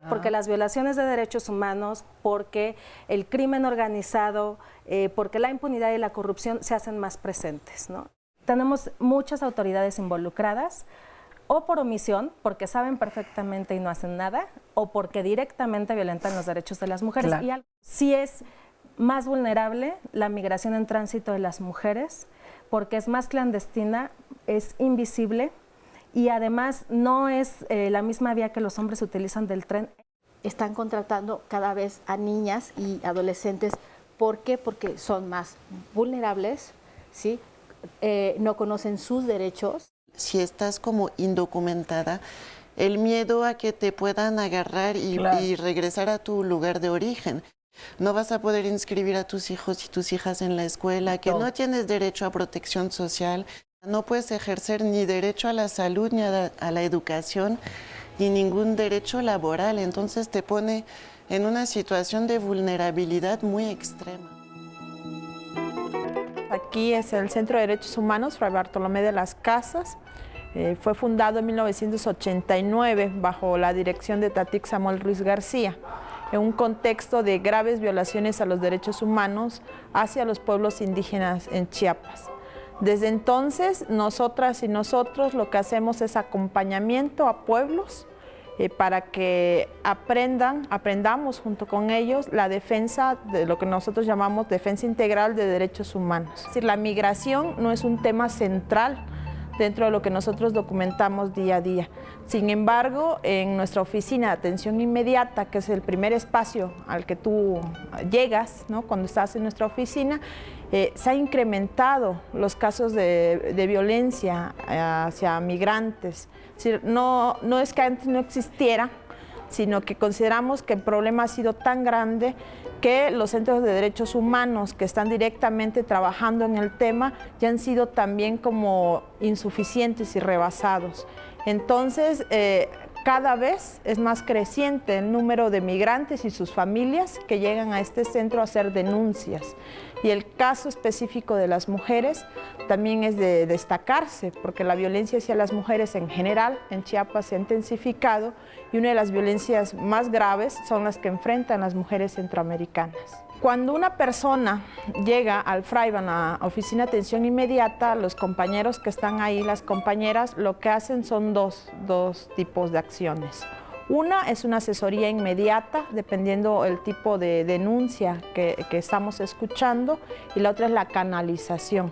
porque las violaciones de derechos humanos, porque el crimen organizado, porque la impunidad y la corrupción se hacen más presentes, ¿no? Tenemos muchas autoridades involucradas, o por omisión, porque saben perfectamente y no hacen nada, o porque directamente violentan los derechos de las mujeres. Claro. Y sí es más vulnerable la migración en tránsito de las mujeres, porque es más clandestina, es invisible y además no es la misma vía que los hombres utilizan del tren. Están contratando cada vez a niñas y adolescentes. ¿Por qué? Porque son más vulnerables, ¿sí? No conocen sus derechos. Si estás como indocumentada, el miedo a que te puedan agarrar y regresar a tu lugar de origen. No vas a poder inscribir a tus hijos y tus hijas en la escuela, que no tienes derecho a protección social, no puedes ejercer ni derecho a la salud ni a la educación, ni ningún derecho laboral. Entonces te pone en una situación de vulnerabilidad muy extrema. Aquí es el Centro de Derechos Humanos Fray Bartolomé de las Casas. Fue fundado en 1989 bajo la dirección de Tatik Samuel Ruiz García, en un contexto de graves violaciones a los derechos humanos hacia los pueblos indígenas en Chiapas. Desde entonces, nosotras y nosotros lo que hacemos es acompañamiento a pueblos para que aprendamos junto con ellos la defensa de lo que nosotros llamamos defensa integral de derechos humanos. Es decir, la migración no es un tema central dentro de lo que nosotros documentamos día a día. Sin embargo, en nuestra oficina de atención inmediata, que es el primer espacio al que tú llegas, ¿no? Cuando estás en nuestra oficina, se ha incrementado los casos de violencia hacia migrantes. Es decir, no es que antes no existiera, sino que consideramos que el problema ha sido tan grande que los centros de derechos humanos que están directamente trabajando en el tema ya han sido también como insuficientes y rebasados. Entonces, cada vez es más creciente el número de migrantes y sus familias que llegan a este centro a hacer denuncias. Y el caso específico de las mujeres también es de destacarse, porque la violencia hacia las mujeres en general en Chiapas se ha intensificado y una de las violencias más graves son las que enfrentan las mujeres centroamericanas. Cuando una persona llega al FRAIBAN, a Oficina de Atención Inmediata, los compañeros que están ahí, las compañeras, lo que hacen son dos tipos de acciones. Una es una asesoría inmediata, dependiendo el tipo de denuncia que estamos escuchando, y la otra es la canalización.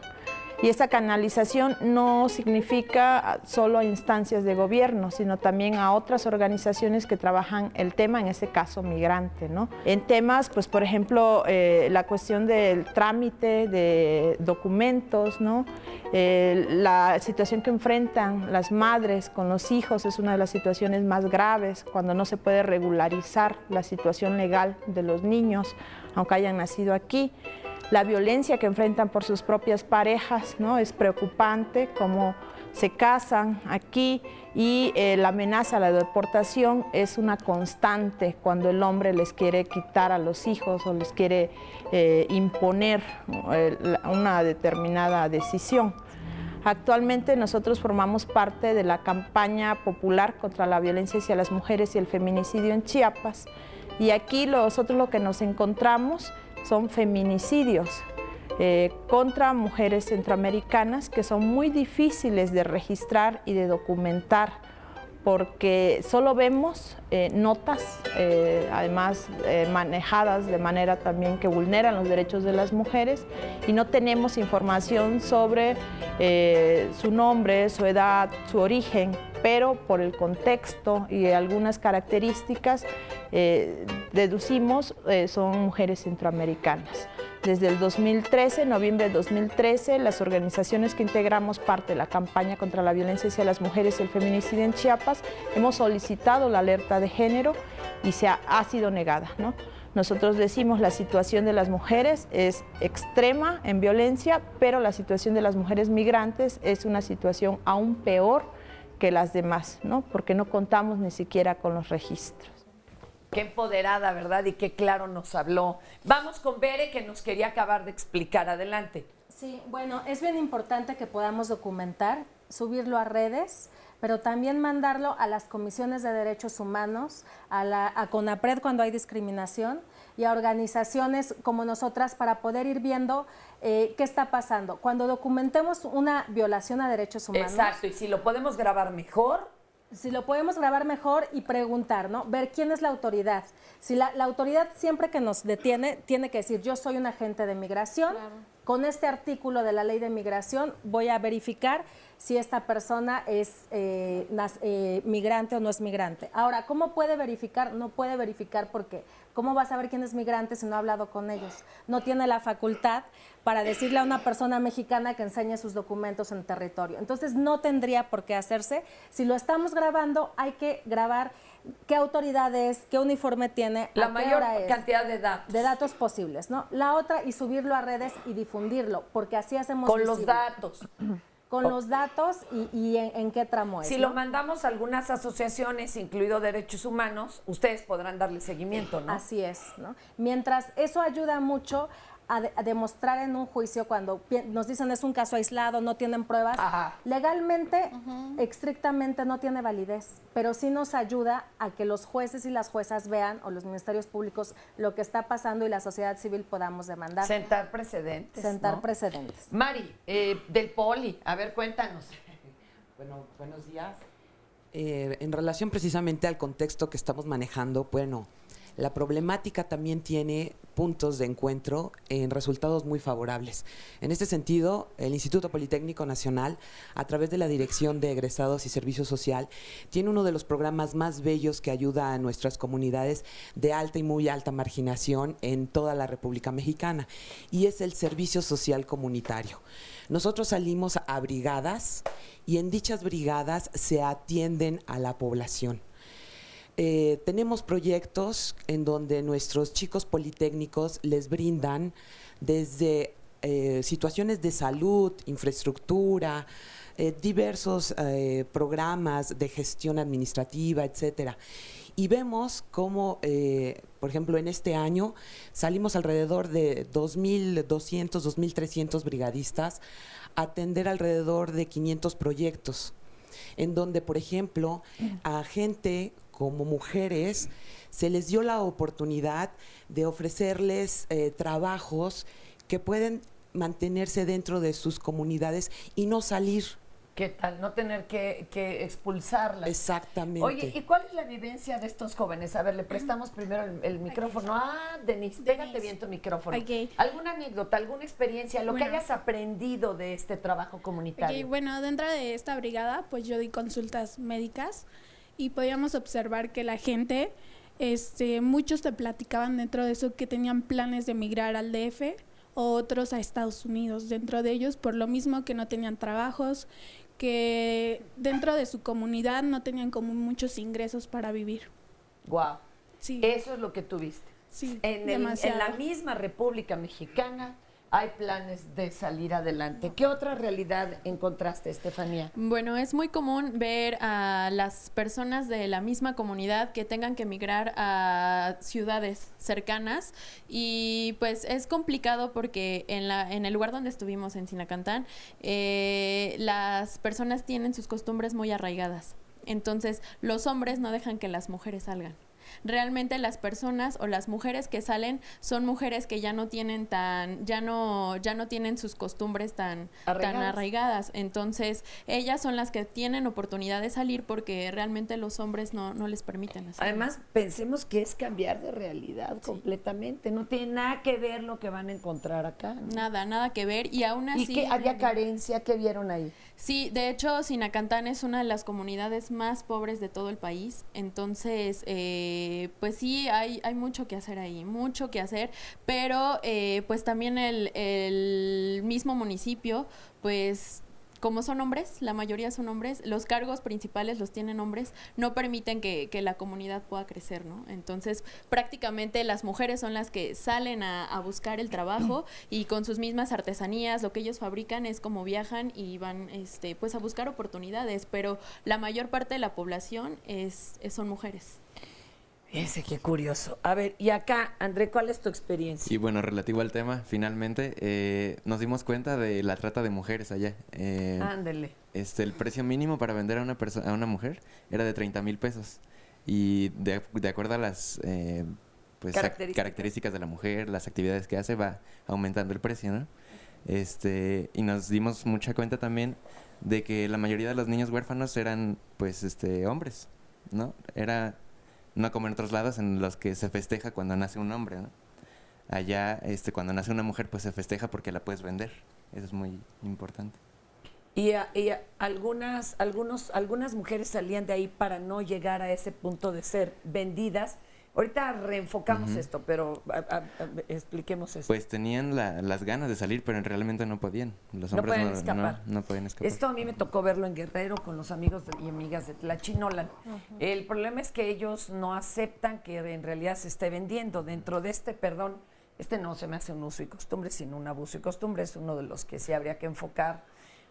Y esa canalización no significa solo a instancias de gobierno, sino también a otras organizaciones que trabajan el tema, en ese caso migrante, ¿no? En temas, pues por ejemplo, la cuestión del trámite de documentos, ¿no? La situación que enfrentan las madres con los hijos es una de las situaciones más graves, cuando no se puede regularizar la situación legal de los niños, aunque hayan nacido aquí. La violencia que enfrentan por sus propias parejas, ¿no? Es preocupante, cómo se casan aquí, y la amenaza a la deportación es una constante cuando el hombre les quiere quitar a los hijos o les quiere imponer una determinada decisión. Actualmente nosotros formamos parte de la campaña popular contra la violencia hacia las mujeres y el feminicidio en Chiapas, y aquí nosotros lo que nos encontramos son feminicidios contra mujeres centroamericanas que son muy difíciles de registrar y de documentar, porque solo vemos notas, además manejadas de manera también que vulneran los derechos de las mujeres, y no tenemos información sobre su nombre, su edad, su origen, pero por el contexto y algunas características deducimos son mujeres centroamericanas. Desde el 2013, noviembre de 2013, las organizaciones que integramos parte de la campaña contra la violencia hacia las mujeres y el feminicidio en Chiapas, hemos solicitado la alerta de género y ha sido negada, ¿no? Nosotros decimos la situación de las mujeres es extrema en violencia, pero la situación de las mujeres migrantes es una situación aún peor que las demás, ¿no? Porque no contamos ni siquiera con los registros. Qué empoderada, ¿verdad? Y qué claro nos habló. Vamos con Bere, que nos quería acabar de explicar. Adelante. Sí, bueno, es bien importante que podamos documentar, subirlo a redes, pero también mandarlo a las comisiones de derechos humanos, a CONAPRED cuando hay discriminación, y a organizaciones como nosotras para poder ir viendo qué está pasando. Cuando documentemos una violación a derechos humanos. Exacto, y si lo podemos grabar mejor. Si lo podemos grabar mejor y preguntar, ¿no? Ver quién es la autoridad. Si la autoridad siempre que nos detiene, tiene que decir, yo soy un agente de migración, claro. Con este artículo de la ley de migración voy a verificar si esta persona es migrante o no es migrante. Ahora, ¿cómo puede verificar? No puede verificar porque ¿cómo va a saber quién es migrante si no ha hablado con ellos? No tiene la facultad para decirle a una persona mexicana que enseñe sus documentos en territorio. Entonces, no tendría por qué hacerse. Si lo estamos grabando, hay que grabar qué autoridad es, qué uniforme tiene, la mayor cantidad de datos. De datos posibles, ¿no? La otra, y subirlo a redes y difundirlo, porque así hacemos con visible. Los datos. Con los datos y en qué tramo es. Si ¿no? lo mandamos a algunas asociaciones, incluido Derechos Humanos, ustedes podrán darle seguimiento, ¿no? Así es, ¿no? Mientras eso ayuda mucho a demostrar en un juicio cuando nos dicen es un caso aislado, no tienen pruebas, ajá, legalmente, estrictamente no tiene validez, pero sí nos ayuda a que los jueces y las juezas vean, o los ministerios públicos, lo que está pasando y la sociedad civil podamos demandar. Sentar precedentes. Sentar, ¿no? Precedentes. Mari, del Poli, a ver, cuéntanos. Bueno, buenos días. En relación precisamente al contexto que estamos manejando, bueno, la problemática también tiene puntos de encuentro en resultados muy favorables. En este sentido, el Instituto Politécnico Nacional, a través de la Dirección de Egresados y Servicio Social, tiene uno de los programas más bellos que ayuda a nuestras comunidades de alta y muy alta marginación en toda la República Mexicana, y es el Servicio Social Comunitario. Nosotros salimos a brigadas y en dichas brigadas se atienden a la población. tenemos proyectos en donde nuestros chicos politécnicos les brindan desde situaciones de salud, infraestructura, diversos programas de gestión administrativa, etcétera. Y vemos cómo, por ejemplo, en este año salimos alrededor de 2.200, 2.300 brigadistas a atender alrededor de 500 proyectos, en donde, por ejemplo, a gente como mujeres se les dio la oportunidad de ofrecerles trabajos que pueden mantenerse dentro de sus comunidades y no salir. ¿Qué tal? No tener que expulsarlas. Exactamente. Oye, ¿y cuál es la vivencia de estos jóvenes? A ver, le prestamos primero el micrófono. Denise, pégate bien tu micrófono. Okay. ¿Alguna anécdota, alguna experiencia, lo que hayas aprendido de este trabajo comunitario? Bueno, dentro de esta brigada, pues yo di consultas médicas y podíamos observar que la gente, muchos te platicaban dentro de eso que tenían planes de emigrar al DF o otros a Estados Unidos, dentro de ellos por lo mismo que no tenían trabajos, que dentro de su comunidad no tenían como muchos ingresos para vivir. Wow. Sí. Eso es lo que tuviste. Sí, en la misma República Mexicana hay planes de salir adelante. ¿Qué otra realidad encontraste, Estefanía? Bueno, es muy común ver a las personas de la misma comunidad que tengan que emigrar a ciudades cercanas y pues es complicado porque en el lugar donde estuvimos, en Sinacantán, las personas tienen sus costumbres muy arraigadas. Entonces, los hombres no dejan que las mujeres salgan. Realmente las personas o las mujeres que salen son mujeres que ya no tienen ya no tienen sus costumbres tan arraigadas. Entonces, ellas son las que tienen oportunidad de salir porque realmente los hombres no les permiten hacerlo. Además, pensemos que es cambiar de realidad completamente. No tiene nada que ver lo que van a encontrar acá, ¿no? Nada que ver. Y aún así... ¿Y qué había carencia? ¿Qué vieron ahí? Sí, de hecho, Sinacantán es una de las comunidades más pobres de todo el país. Entonces, pues sí, hay mucho que hacer ahí, mucho que hacer, pero pues también el mismo municipio, pues como son hombres, la mayoría son hombres, los cargos principales los tienen hombres, no permiten que la comunidad pueda crecer, ¿no? Entonces, prácticamente las mujeres son las que salen a buscar el trabajo y con sus mismas artesanías, lo que ellos fabrican es como viajan y van pues a buscar oportunidades, pero la mayor parte de la población son mujeres. Fíjense qué curioso. A ver, y acá, André, ¿cuál es tu experiencia? Y bueno, relativo al tema, finalmente nos dimos cuenta de la trata de mujeres allá. Ándele. El precio mínimo para vender a una mujer era de 30,000 pesos. Y de acuerdo a las pues, características de la mujer, las actividades que hace, va aumentando el precio, ¿no? Y nos dimos mucha cuenta también de que la mayoría de los niños huérfanos eran, pues, hombres, ¿no? No como en otros lados en los que se festeja cuando nace un hombre, ¿no? Allá, cuando nace una mujer, pues se festeja porque la puedes vender. Eso es muy importante. Y algunas mujeres salían de ahí para no llegar a ese punto de ser vendidas. Ahorita reenfocamos esto, pero expliquemos eso. Pues tenían las ganas de salir, pero realmente no podían. Los hombres no podían escapar. Esto a mí me tocó verlo en Guerrero con los amigos y amigas de Tlachinolan. El problema es que ellos no aceptan que en realidad se esté vendiendo. Dentro de no se me hace un uso y costumbre, sino un abuso y costumbre. Es uno de los que sí habría que enfocar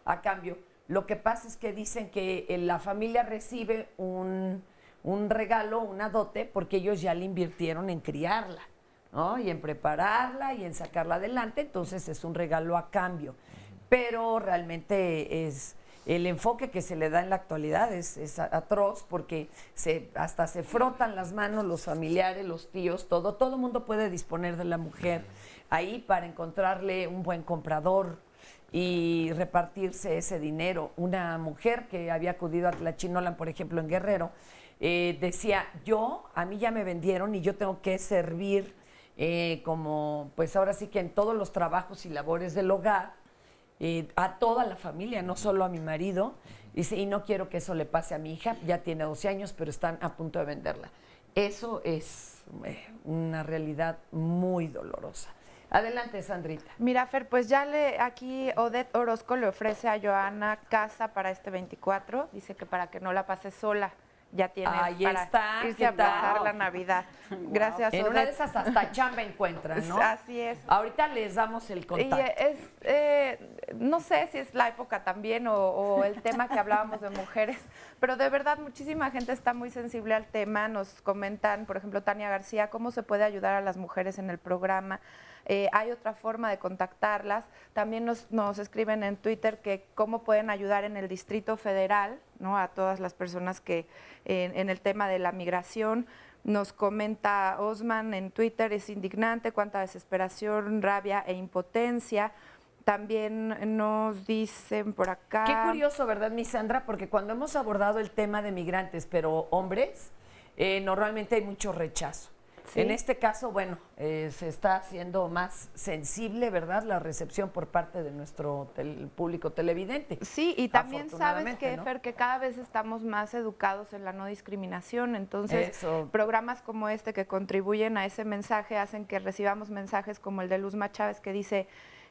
a cambio. Lo que pasa es que dicen que la familia recibe un regalo, una dote, porque ellos ya le invirtieron en criarla, ¿no? Y en prepararla y en sacarla adelante, entonces es un regalo a cambio. Pero realmente el enfoque que se le da en la actualidad es atroz, porque hasta se frotan las manos los familiares, los tíos, todo el mundo puede disponer de la mujer ahí para encontrarle un buen comprador y repartirse ese dinero. Una mujer que había acudido a Tlachinolan, por ejemplo, en Guerrero, decía, a mí ya me vendieron y yo tengo que servir como, pues ahora sí que en todos los trabajos y labores del hogar, a toda la familia, no solo a mi marido. Dice, y no quiero que eso le pase a mi hija, ya tiene 12 años, pero están a punto de venderla. Eso es una realidad muy dolorosa. Adelante, Sandrita. Mira, Fer, pues ya aquí Odette Orozco le ofrece a Joana casa para este 24. Dice que para que no la pase sola ya tiene Ahí para irse irse a pasar la Navidad. Gracias, En Odette. una de esas hasta chamba encuentran, ¿no? Así es. Ahorita les damos el contacto. Y no sé si es la época también o el tema que hablábamos de mujeres, pero de verdad muchísima gente está muy sensible al tema. Nos comentan, por ejemplo, Tania García, cómo se puede ayudar a las mujeres en el programa. Hay otra forma de contactarlas. También nos escriben en Twitter que cómo pueden ayudar en el Distrito Federal, ¿no? A todas las personas que en el tema de la migración. Nos comenta Osman en Twitter, es indignante, cuánta desesperación, rabia e impotencia. También nos dicen por acá... Qué curioso, ¿verdad, mi Sandra? Porque cuando hemos abordado el tema de migrantes, pero hombres, normalmente hay mucho rechazo. Sí. En este caso, bueno, se está haciendo más sensible, ¿verdad?, la recepción por parte de nuestro público televidente. Sí, y también sabes que, ¿no? Fer, que cada vez estamos más educados en la no discriminación, entonces programas como este que contribuyen a ese mensaje hacen que recibamos mensajes como el de Luzma Chávez que dice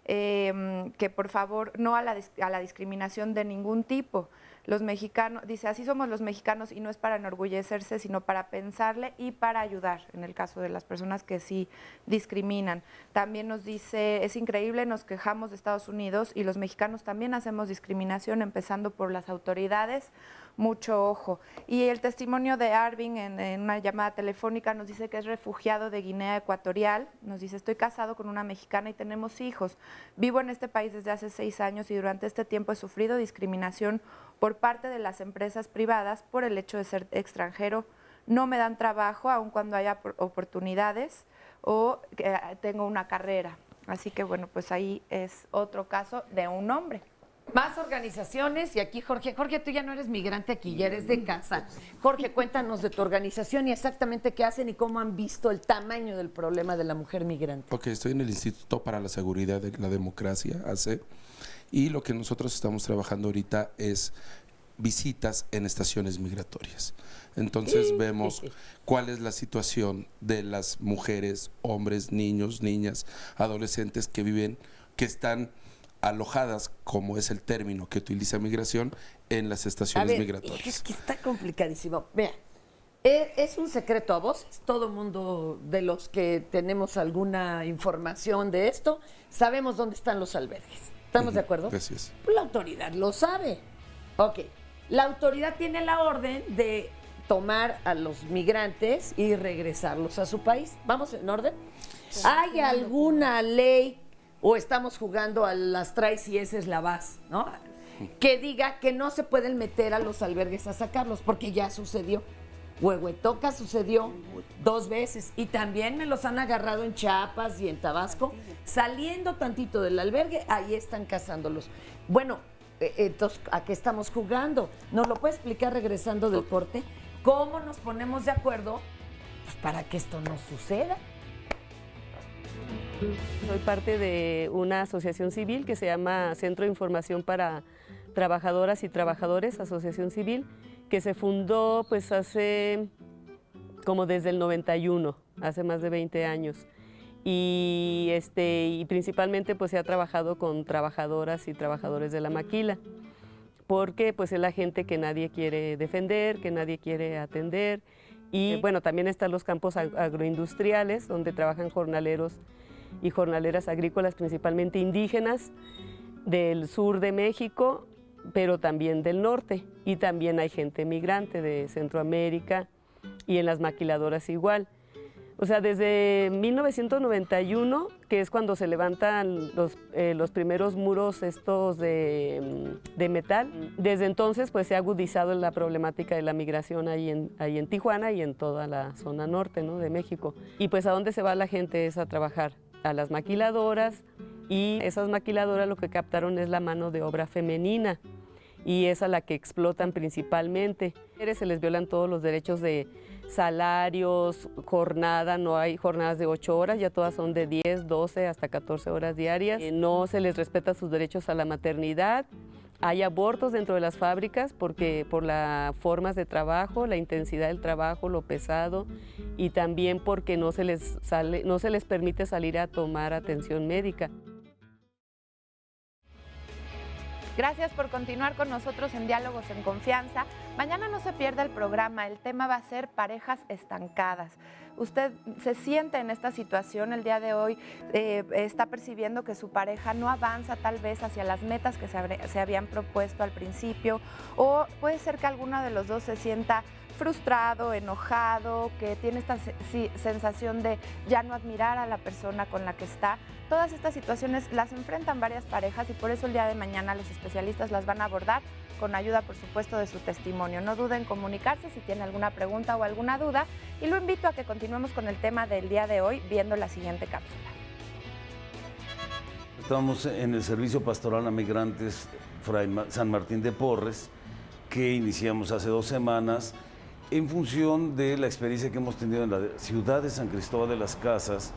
que por favor no a la discriminación de ningún tipo. Los mexicanos, dice, así somos los mexicanos y no es para enorgullecerse, sino para pensarle y para ayudar, en el caso de las personas que sí discriminan. También nos dice, es increíble, nos quejamos de Estados Unidos y los mexicanos también hacemos discriminación, empezando por las autoridades, mucho ojo. Y el testimonio de Arvin en una llamada telefónica nos dice que es refugiado de Guinea Ecuatorial, nos dice, estoy casado con una mexicana y tenemos hijos, vivo en este país desde hace 6 años y durante este tiempo he sufrido discriminación por parte de las empresas privadas por el hecho de ser extranjero. No me dan trabajo aun cuando haya oportunidades o tengo una carrera. Así que bueno, pues ahí es otro caso de un hombre. Más organizaciones y aquí Jorge, tú ya no eres migrante aquí, ya eres de casa. Jorge, cuéntanos de tu organización y exactamente qué hacen y cómo han visto el tamaño del problema de la mujer migrante. Ok, estoy en el Instituto para la Seguridad de la Democracia, AC, y lo que nosotros estamos trabajando ahorita es visitas en estaciones migratorias. Entonces vemos cuál es la situación de las mujeres, hombres, niños, niñas, adolescentes que viven, que están alojadas, como es el término que utiliza migración, en las estaciones migratorias. Es que está complicadísimo. Vea, es un secreto a voces. Todo mundo de los que tenemos alguna información de esto, sabemos dónde están los albergues. ¿Estamos de acuerdo? Así es. Pues la autoridad lo sabe. Ok, la autoridad tiene la orden de tomar a los migrantes y regresarlos a su país. ¿Vamos en orden? ¿Hay alguna ley o estamos jugando a las traes y esa es la vas, ¿no? Que diga que no se pueden meter a los albergues a sacarlos, porque ya sucedió. Huehuetoca sucedió 2 veces y también me los han agarrado en Chiapas y en Tabasco. Saliendo tantito del albergue, ahí están cazándolos. Bueno, entonces, ¿a qué estamos jugando? ¿Nos lo puede explicar regresando del corte? ¿Cómo nos ponemos de acuerdo pues, para que esto no suceda? Soy parte de una asociación civil que se llama Centro de Información para Trabajadoras y Trabajadores, Asociación Civil, que se fundó pues hace como desde el 91, hace más de 20 años. Y principalmente pues se ha trabajado con trabajadoras y trabajadores de la maquila, porque pues es la gente que nadie quiere defender, que nadie quiere atender. Y bueno, también están los campos agroindustriales, donde trabajan jornaleros y jornaleras agrícolas, principalmente indígenas, del sur de México, pero también del norte. Y también hay gente migrante de Centroamérica y en las maquiladoras igual. O sea, desde 1991, que es cuando se levantan los primeros muros estos de metal, desde entonces pues se ha agudizado la problemática de la migración ahí en Tijuana y en toda la zona norte, ¿no?, de México. Y pues ¿a dónde se va la gente? Es a trabajar a las maquiladoras, y esas maquiladoras lo que captaron es la mano de obra femenina y es a la que explotan principalmente. Se les violan todos los derechos de salarios, jornada, no hay jornadas de 8 horas, ya todas son de 10, 12 hasta 14 horas diarias. No se les respeta sus derechos a la maternidad. Hay abortos dentro de las fábricas porque por las formas de trabajo, la intensidad del trabajo, lo pesado, y también porque no se les permite salir a tomar atención médica. Gracias por continuar con nosotros en Diálogos en Confianza. Mañana no se pierda el programa, el tema va a ser parejas estancadas. Usted se siente en esta situación el día de hoy, está percibiendo que su pareja no avanza tal vez hacia las metas que se habían propuesto al principio, o puede ser que alguno de los dos se sienta frustrado, enojado, que tiene esta sensación de ya no admirar a la persona con la que está. Todas estas situaciones las enfrentan varias parejas y por eso el día de mañana los especialistas las van a abordar con ayuda, por supuesto, de su testimonio. No duden en comunicarse si tiene alguna pregunta o alguna duda y lo invito a que continuemos con el tema del día de hoy viendo la siguiente cápsula. Estamos en el Servicio Pastoral a Migrantes Fray San Martín de Porres, que iniciamos hace 2 semanas en función de la experiencia que hemos tenido en la ciudad de San Cristóbal de las Casas,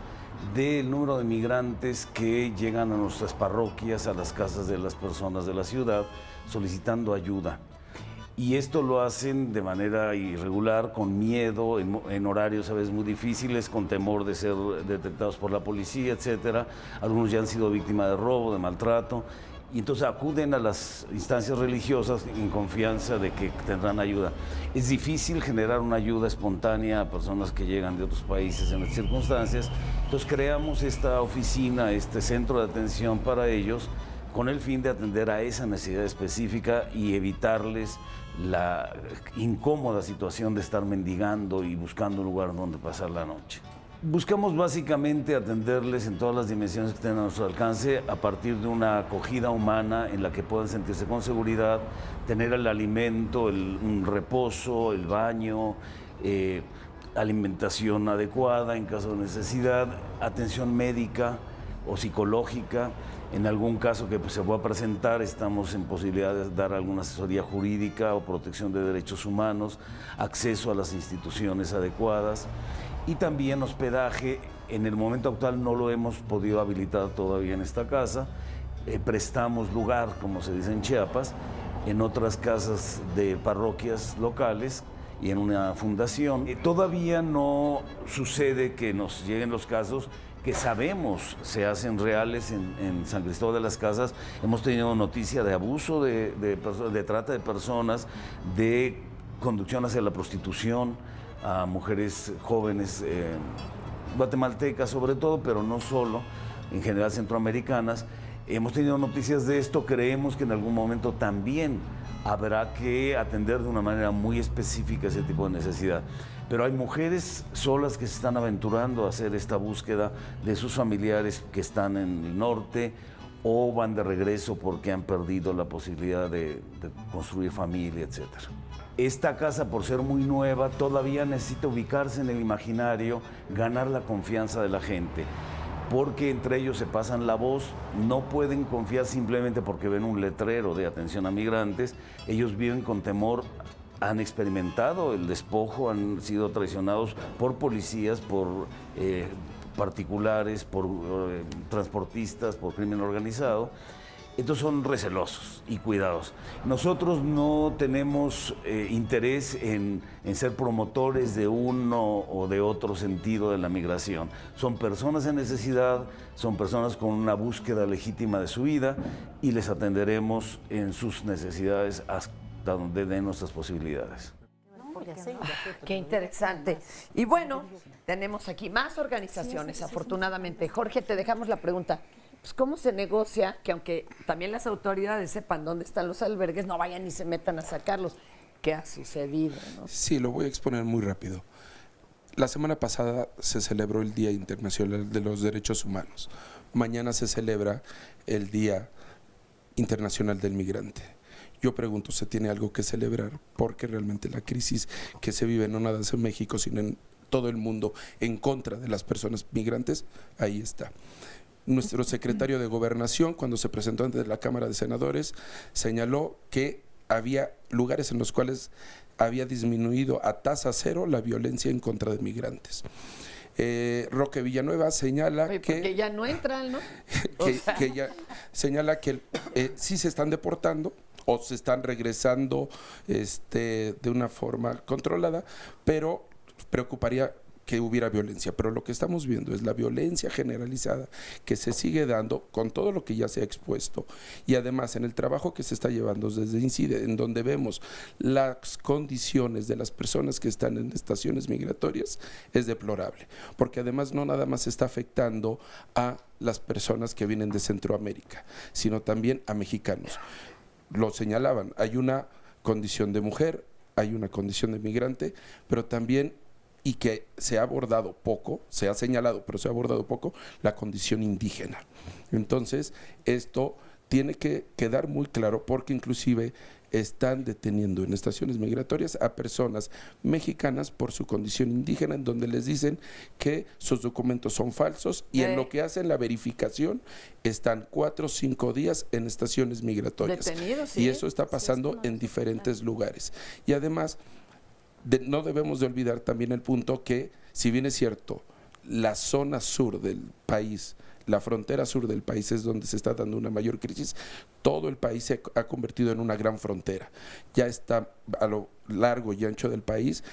del número de migrantes que llegan a nuestras parroquias, a las casas de las personas de la ciudad, solicitando ayuda. Y esto lo hacen de manera irregular, con miedo, en horarios a veces muy difíciles, con temor de ser detectados por la policía, etc. Algunos ya han sido víctimas de robo, de maltrato, y entonces acuden a las instancias religiosas en confianza de que tendrán ayuda. Es difícil generar una ayuda espontánea a personas que llegan de otros países en estas circunstancias, entonces creamos esta oficina, este centro de atención para ellos, con el fin de atender a esa necesidad específica y evitarles la incómoda situación de estar mendigando y buscando un lugar donde pasar la noche. Buscamos básicamente atenderles en todas las dimensiones que estén a nuestro alcance a partir de una acogida humana en la que puedan sentirse con seguridad, tener el alimento, un reposo, el baño, alimentación adecuada en caso de necesidad, atención médica o psicológica. En algún caso que se pueda presentar, estamos en posibilidad de dar alguna asesoría jurídica o protección de derechos humanos, acceso a las instituciones adecuadas y también hospedaje. En el momento actual no lo hemos podido habilitar todavía en esta casa. Prestamos lugar, como se dice en Chiapas, en otras casas de parroquias locales y en una fundación. Todavía no sucede que nos lleguen los casos que sabemos se hacen reales en San Cristóbal de las Casas. Hemos tenido noticia de abuso, de trata de personas, de conducción hacia la prostitución a mujeres jóvenes guatemaltecas sobre todo, pero no solo, en general centroamericanas. Hemos tenido noticias de esto, creemos que en algún momento también habrá que atender de una manera muy específica ese tipo de necesidad. Pero hay mujeres solas que se están aventurando a hacer esta búsqueda de sus familiares que están en el norte o van de regreso porque han perdido la posibilidad de construir familia, etc. Esta casa, por ser muy nueva, todavía necesita ubicarse en el imaginario, ganar la confianza de la gente, porque entre ellos se pasan la voz, no pueden confiar simplemente porque ven un letrero de atención a migrantes, ellos viven con temor. Han experimentado el despojo, han sido traicionados por policías, por particulares, por transportistas, por crimen organizado. Entonces son recelosos y cuidados. Nosotros no tenemos interés en ser promotores de uno o de otro sentido de la migración. Son personas en necesidad, son personas con una búsqueda legítima de su vida y les atenderemos en sus necesidades hasta donde den nuestras posibilidades. Qué interesante. Y bueno, tenemos aquí más organizaciones, afortunadamente. Jorge, te dejamos la pregunta. Pues, ¿cómo se negocia que aunque también las autoridades sepan dónde están los albergues, no vayan y se metan a sacarlos? ¿Qué ha sucedido, ¿no? Sí, lo voy a exponer muy rápido. La semana pasada se celebró el Día Internacional de los Derechos Humanos. Mañana se celebra el Día Internacional del Migrante. Yo pregunto, ¿se tiene algo que celebrar? Porque realmente la crisis que se vive no nada más en México, sino en todo el mundo en contra de las personas migrantes, ahí está. Nuestro secretario de Gobernación, cuando se presentó ante la Cámara de Senadores, señaló que había lugares en los cuales había disminuido a tasa cero la violencia en contra de migrantes. Roque Villanueva señala que ya no entran, ¿no? que ya señala que sí se están deportando o se están regresando de una forma controlada, pero preocuparía que hubiera violencia, pero lo que estamos viendo es la violencia generalizada que se sigue dando con todo lo que ya se ha expuesto, y además en el trabajo que se está llevando desde INCIDE, en donde vemos las condiciones de las personas que están en estaciones migratorias, es deplorable, porque además no nada más está afectando a las personas que vienen de Centroamérica, sino también a mexicanos. Lo señalaban, hay una condición de mujer, hay una condición de migrante, pero también, y que se ha abordado poco, se ha señalado, pero se ha abordado poco, la condición indígena. Entonces, esto tiene que quedar muy claro, porque inclusive están deteniendo en estaciones migratorias a personas mexicanas por su condición indígena, en donde les dicen que sus documentos son falsos, y en lo que hacen la verificación están 4 o 5 días en estaciones migratorias. Detenidos, sí. Y eso está pasando en diferentes lugares. Y además, no debemos de olvidar también el punto que, si bien es cierto, la zona sur del país, la frontera sur del país es donde se está dando una mayor crisis, todo el país se ha convertido en una gran frontera. Ya está a lo largo y ancho del país,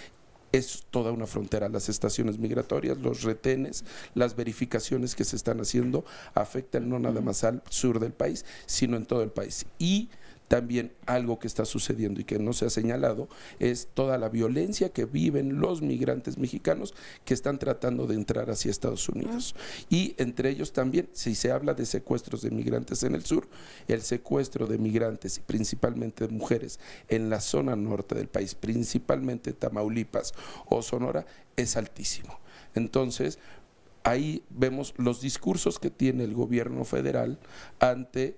es toda una frontera. Las estaciones migratorias, los retenes, las verificaciones que se están haciendo afectan no nada más al sur del país, sino en todo el país. Y también algo que está sucediendo y que no se ha señalado es toda la violencia que viven los migrantes mexicanos que están tratando de entrar hacia Estados Unidos. Y entre ellos también, si se habla de secuestros de migrantes en el sur, el secuestro de migrantes y principalmente de mujeres en la zona norte del país, principalmente Tamaulipas o Sonora, es altísimo. Entonces, ahí vemos los discursos que tiene el gobierno federal ante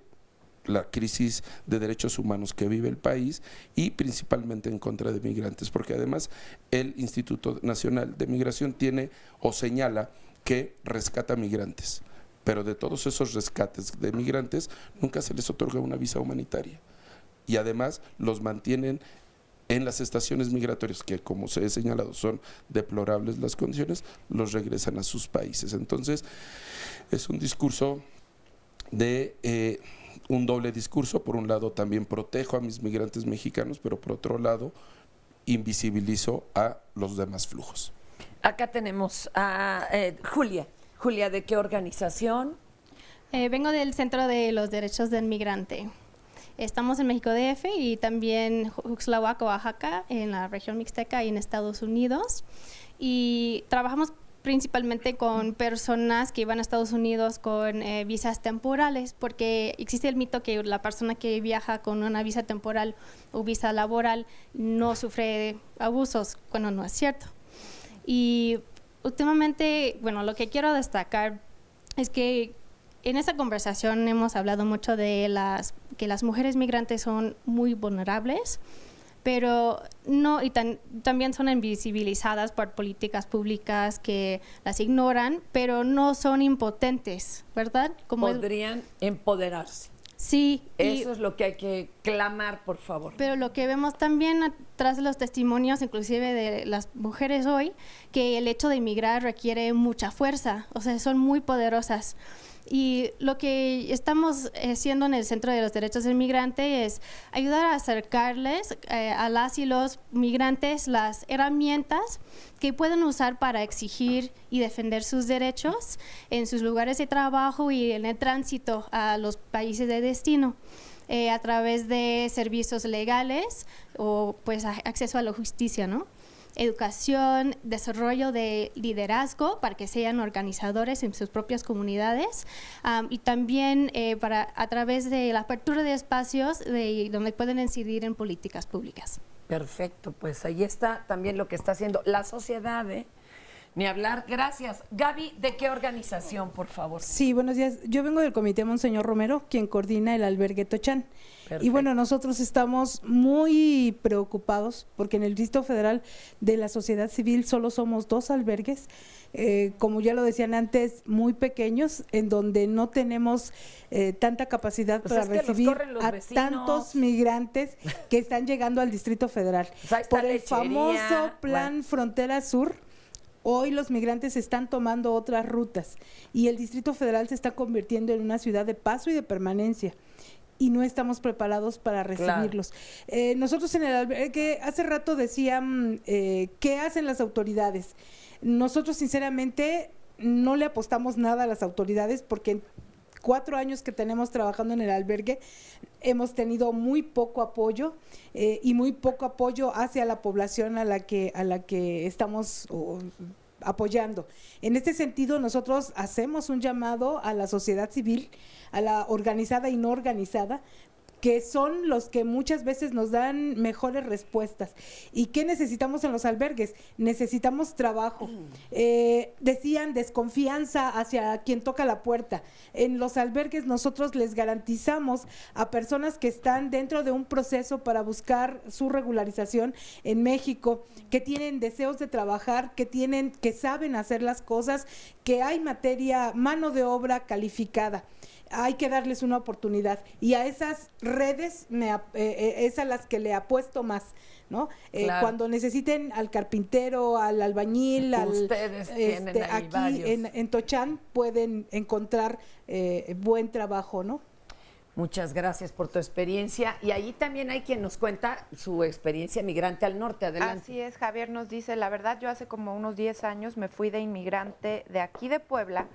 la crisis de derechos humanos que vive el país, y principalmente en contra de migrantes, porque además el Instituto Nacional de Migración tiene o señala que rescata migrantes, pero de todos esos rescates de migrantes nunca se les otorga una visa humanitaria, y además los mantienen en las estaciones migratorias, que como se ha señalado son deplorables las condiciones, los regresan a sus países. Entonces es un discurso de un doble discurso. Por un lado también protejo a mis migrantes mexicanos, pero por otro lado invisibilizo a los demás flujos. Acá tenemos a Julia. Julia, ¿de qué organización? Vengo del Centro de los Derechos del Migrante. Estamos en México DF y también Uxtlahuac, Oaxaca, en la región mixteca y en Estados Unidos. Y trabajamos principalmente con personas que iban a Estados Unidos con visas temporales, porque existe el mito que la persona que viaja con una visa temporal o visa laboral no sufre abusos, cuando no es cierto. Y últimamente, bueno, lo que quiero destacar es que en esta conversación hemos hablado mucho de que las mujeres migrantes son muy vulnerables, pero no, y también son invisibilizadas por políticas públicas que las ignoran, pero no son impotentes, ¿verdad? Podrían empoderarse. Sí. Eso es lo que hay que clamar, por favor. Pero lo que vemos también atrás de los testimonios, inclusive de las mujeres hoy, que el hecho de emigrar requiere mucha fuerza, o sea, son muy poderosas. Y lo que estamos haciendo en el Centro de los Derechos del Migrante es ayudar a acercarles a las y los migrantes las herramientas que pueden usar para exigir y defender sus derechos en sus lugares de trabajo y en el tránsito a los países de destino, a través de servicios legales o pues acceso a la justicia, ¿no? Educación, desarrollo de liderazgo para que sean organizadores en sus propias comunidades, y también a través de la apertura de espacios donde pueden incidir en políticas públicas. Perfecto, pues ahí está también lo que está haciendo la sociedad, ni hablar. Gracias. Gaby, ¿de qué organización, por favor? Sí, buenos días. Yo vengo del Comité Monseñor Romero, quien coordina el albergue Tochán. Perfecto. Y bueno, nosotros estamos muy preocupados porque en el Distrito Federal de la sociedad civil solo somos 2 albergues, como ya lo decían antes, muy pequeños, en donde no tenemos tanta capacidad pues para recibir a tantos migrantes que están llegando al Distrito Federal. Pues por el famoso Plan Frontera Sur. Hoy los migrantes están tomando otras rutas y el Distrito Federal se está convirtiendo en una ciudad de paso y de permanencia. y no estamos preparados para recibirlos. Nosotros en el albergue, hace rato decían, ¿qué hacen las autoridades? Nosotros sinceramente no le apostamos nada a las autoridades porque en 4 años que tenemos trabajando en el albergue hemos tenido muy poco apoyo y muy poco apoyo hacia la población a la que estamos apoyando. En este sentido, nosotros hacemos un llamado a la sociedad civil, a la organizada y no organizada, que son los que muchas veces nos dan mejores respuestas. ¿Y qué necesitamos en los albergues? Necesitamos trabajo. Decían desconfianza hacia quien toca la puerta. En los albergues nosotros les garantizamos a personas que están dentro de un proceso para buscar su regularización en México, que tienen deseos de trabajar, que saben hacer las cosas, que hay mano de obra calificada. Hay que darles una oportunidad y a esas redes es a las que le apuesto más, ¿no? Claro. Cuando necesiten al carpintero, al albañil, ustedes tienen ahí aquí varios. en Tochán pueden encontrar buen trabajo, ¿no? Muchas gracias por tu experiencia. Y ahí también hay quien nos cuenta su experiencia migrante al norte. Adelante. Así es, Javier nos dice, la verdad yo hace como unos 10 años me fui de inmigrante de aquí de Puebla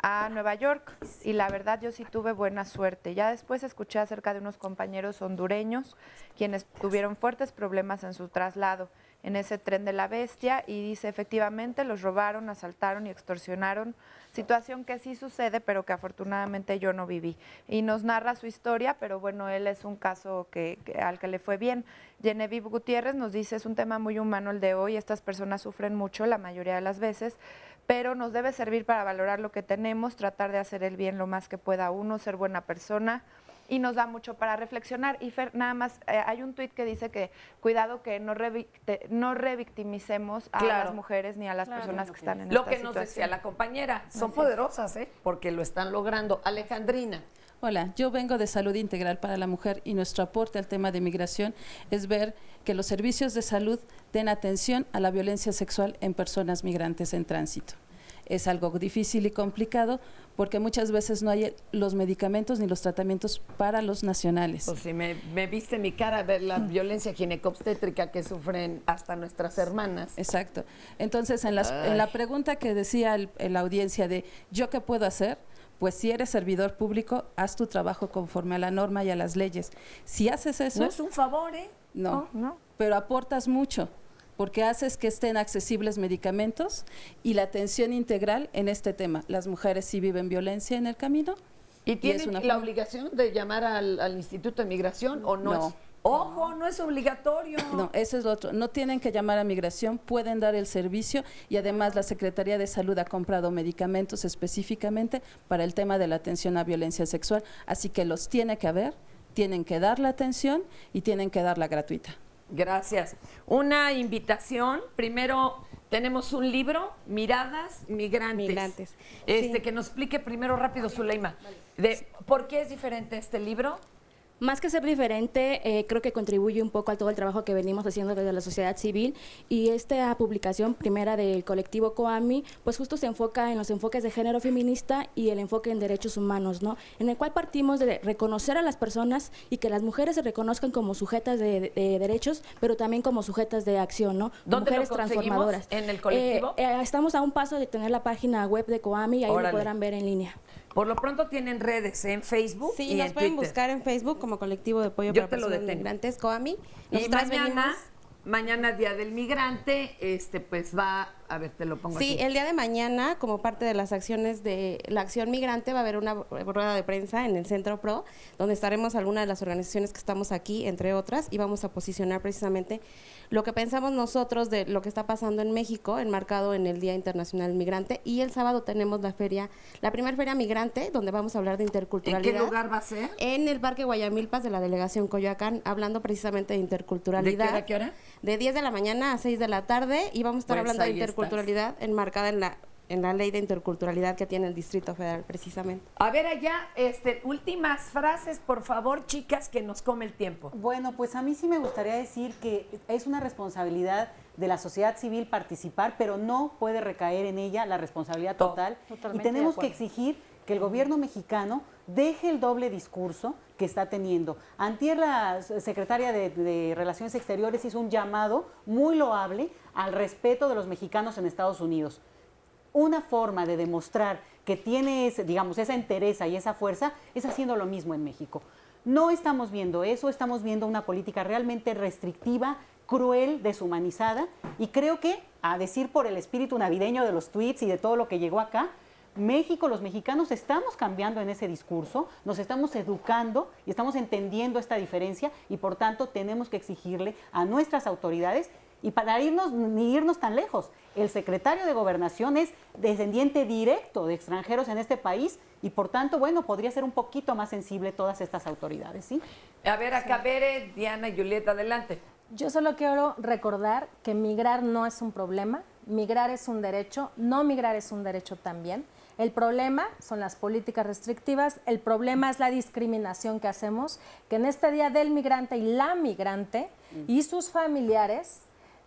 a Nueva York y la verdad yo sí tuve buena suerte. Ya después escuché acerca de unos compañeros hondureños quienes tuvieron fuertes problemas en su traslado en ese tren de la bestia y dice efectivamente los robaron, asaltaron y extorsionaron, situación que sí sucede pero que afortunadamente yo no viví. Y nos narra su historia, pero bueno, él es un caso al que le fue bien. Genevieve Gutiérrez nos dice, es un tema muy humano el de hoy, estas personas sufren mucho la mayoría de las veces, pero nos debe servir para valorar lo que tenemos, tratar de hacer el bien lo más que pueda uno, ser buena persona, y nos da mucho para reflexionar. Y Fer, nada más, hay un tuit que dice que cuidado que no revictimicemos a las mujeres ni a las personas que están en esta situación. Lo que nos decía la compañera, son poderosas, porque lo están logrando. Alejandrina. Hola, yo vengo de Salud Integral para la Mujer y nuestro aporte al tema de migración es ver que los servicios de salud den atención a la violencia sexual en personas migrantes en tránsito. Es algo difícil y complicado porque muchas veces no hay los medicamentos ni los tratamientos para los nacionales. Pues si me viste mi cara ver la violencia ginecobstétrica que sufren hasta nuestras hermanas. Exacto. Entonces, en la pregunta que decía la audiencia de ¿yo qué puedo hacer? Pues si eres servidor público, haz tu trabajo conforme a la norma y a las leyes. Si haces eso... No es un favor, ¿eh? No, pero aportas mucho, porque haces que estén accesibles medicamentos y la atención integral en este tema. Las mujeres sí viven violencia en el camino. ¿Y tienen la obligación de llamar al Instituto de Migración o no? No. Ojo, no es obligatorio. No, eso es lo otro. No tienen que llamar a migración, pueden dar el servicio y además la Secretaría de Salud ha comprado medicamentos específicamente para el tema de la atención a violencia sexual, así que los tiene que haber, tienen que dar la atención y tienen que darla gratuita. Gracias. Una invitación, primero tenemos un libro, Miradas Migrantes. Que nos explique primero rápido, Zuleima, ¿por qué es diferente este libro? Más que ser diferente, creo que contribuye un poco a todo el trabajo que venimos haciendo desde la sociedad civil y esta publicación primera del colectivo COAMI, pues justo se enfoca en los enfoques de género feminista y el enfoque en derechos humanos, ¿no? En el cual partimos de reconocer a las personas y que las mujeres se reconozcan como sujetas de derechos, pero también como sujetas de acción, ¿no? ¿Dónde mujeres lo conseguimos? Transformadoras. ¿En el colectivo? Estamos a un paso de tener la página web de COAMI y ahí lo podrán ver en línea. Por lo pronto tienen redes en Facebook y nos en pueden Twitter. Buscar en Facebook como Colectivo de Apoyo para Personas Migrantes, COAMI. Y mañana Día del Migrante, pues va, a ver, te lo pongo aquí. Sí, el día de mañana, como parte de las acciones de la Acción Migrante, va a haber una rueda de prensa en el Centro PRO, donde estaremos algunas de las organizaciones que estamos aquí, entre otras, y vamos a posicionar precisamente lo que pensamos nosotros de lo que está pasando en México, enmarcado en el Día Internacional Migrante. Y el sábado tenemos la primera feria migrante, donde vamos a hablar de interculturalidad. ¿En qué lugar va a ser? En el Parque Guayamilpas de la Delegación Coyoacán, hablando precisamente de interculturalidad. ¿De qué hora a qué hora? De 10 de la mañana a 6 de la tarde, y vamos a estar hablando de interculturalidad enmarcada en la ley de interculturalidad que tiene el Distrito Federal, precisamente. A ver allá, últimas frases, por favor, chicas, que nos come el tiempo. Bueno, pues a mí sí me gustaría decir que es una responsabilidad de la sociedad civil participar, pero no puede recaer en ella la responsabilidad total. Y tenemos que exigir que el gobierno mexicano deje el doble discurso, que está teniendo. Antier, la secretaria de Relaciones Exteriores hizo un llamado muy loable al respeto de los mexicanos en Estados Unidos. Una forma de demostrar que tiene, digamos, esa entereza y esa fuerza es haciendo lo mismo en México. No estamos viendo eso, estamos viendo una política realmente restrictiva, cruel, deshumanizada, y creo que, a decir por el espíritu navideño de los tweets y de todo lo que llegó acá, México, los mexicanos estamos cambiando en ese discurso, nos estamos educando y estamos entendiendo esta diferencia, y por tanto tenemos que exigirle a nuestras autoridades. Y para ni irnos tan lejos, el secretario de Gobernación es descendiente directo de extranjeros en este país, y por tanto, bueno, podría ser un poquito más sensible todas estas autoridades, ¿sí? A ver, acá, Bere, Diana y Julieta, adelante. Yo solo quiero recordar que migrar no es un problema, migrar es un derecho, no migrar es un derecho también. El problema son las políticas restrictivas, el problema es la discriminación que hacemos, que en este Día del Migrante y la migrante y sus familiares,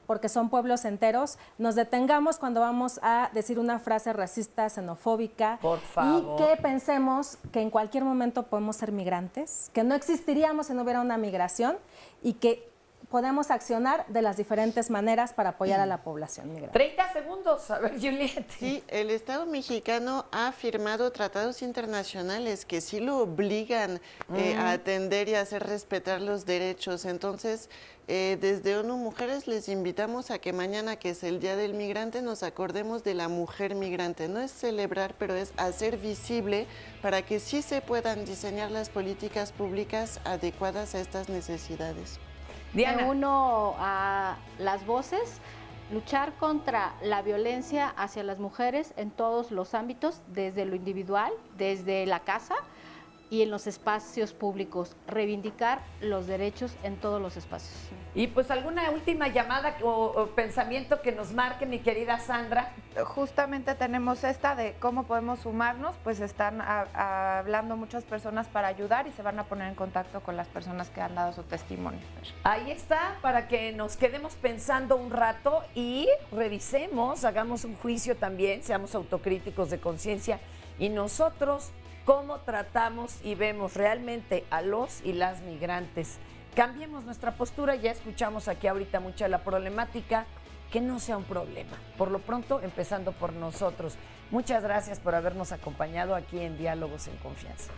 porque son pueblos enteros, nos detengamos cuando vamos a decir una frase racista, xenofóbica. Por favor. Y que pensemos que en cualquier momento podemos ser migrantes, que no existiríamos si no hubiera una migración y que podemos accionar de las diferentes maneras para apoyar a la población migrante. 30 segundos, a ver, Julieta. Sí, el Estado mexicano ha firmado tratados internacionales que sí lo obligan a atender y a hacer respetar los derechos. Entonces, desde ONU Mujeres les invitamos a que mañana, que es el Día del Migrante, nos acordemos de la mujer migrante. No es celebrar, pero es hacer visible para que sí se puedan diseñar las políticas públicas adecuadas a estas necesidades. Me uno a las voces, luchar contra la violencia hacia las mujeres en todos los ámbitos, desde lo individual, desde la casa y en los espacios públicos, reivindicar los derechos en todos los espacios. Y pues alguna última llamada o pensamiento que nos marque, mi querida Sandra. Justamente tenemos esta de cómo podemos sumarnos, pues están hablando muchas personas para ayudar y se van a poner en contacto con las personas que han dado su testimonio. Ahí está, para que nos quedemos pensando un rato y revisemos, hagamos un juicio también, seamos autocríticos de conciencia, y nosotros cómo tratamos y vemos realmente a los y las migrantes. Cambiemos nuestra postura, ya escuchamos aquí ahorita mucha de la problemática, que no sea un problema. Por lo pronto, empezando por nosotros. Muchas gracias por habernos acompañado aquí en Diálogos en Confianza.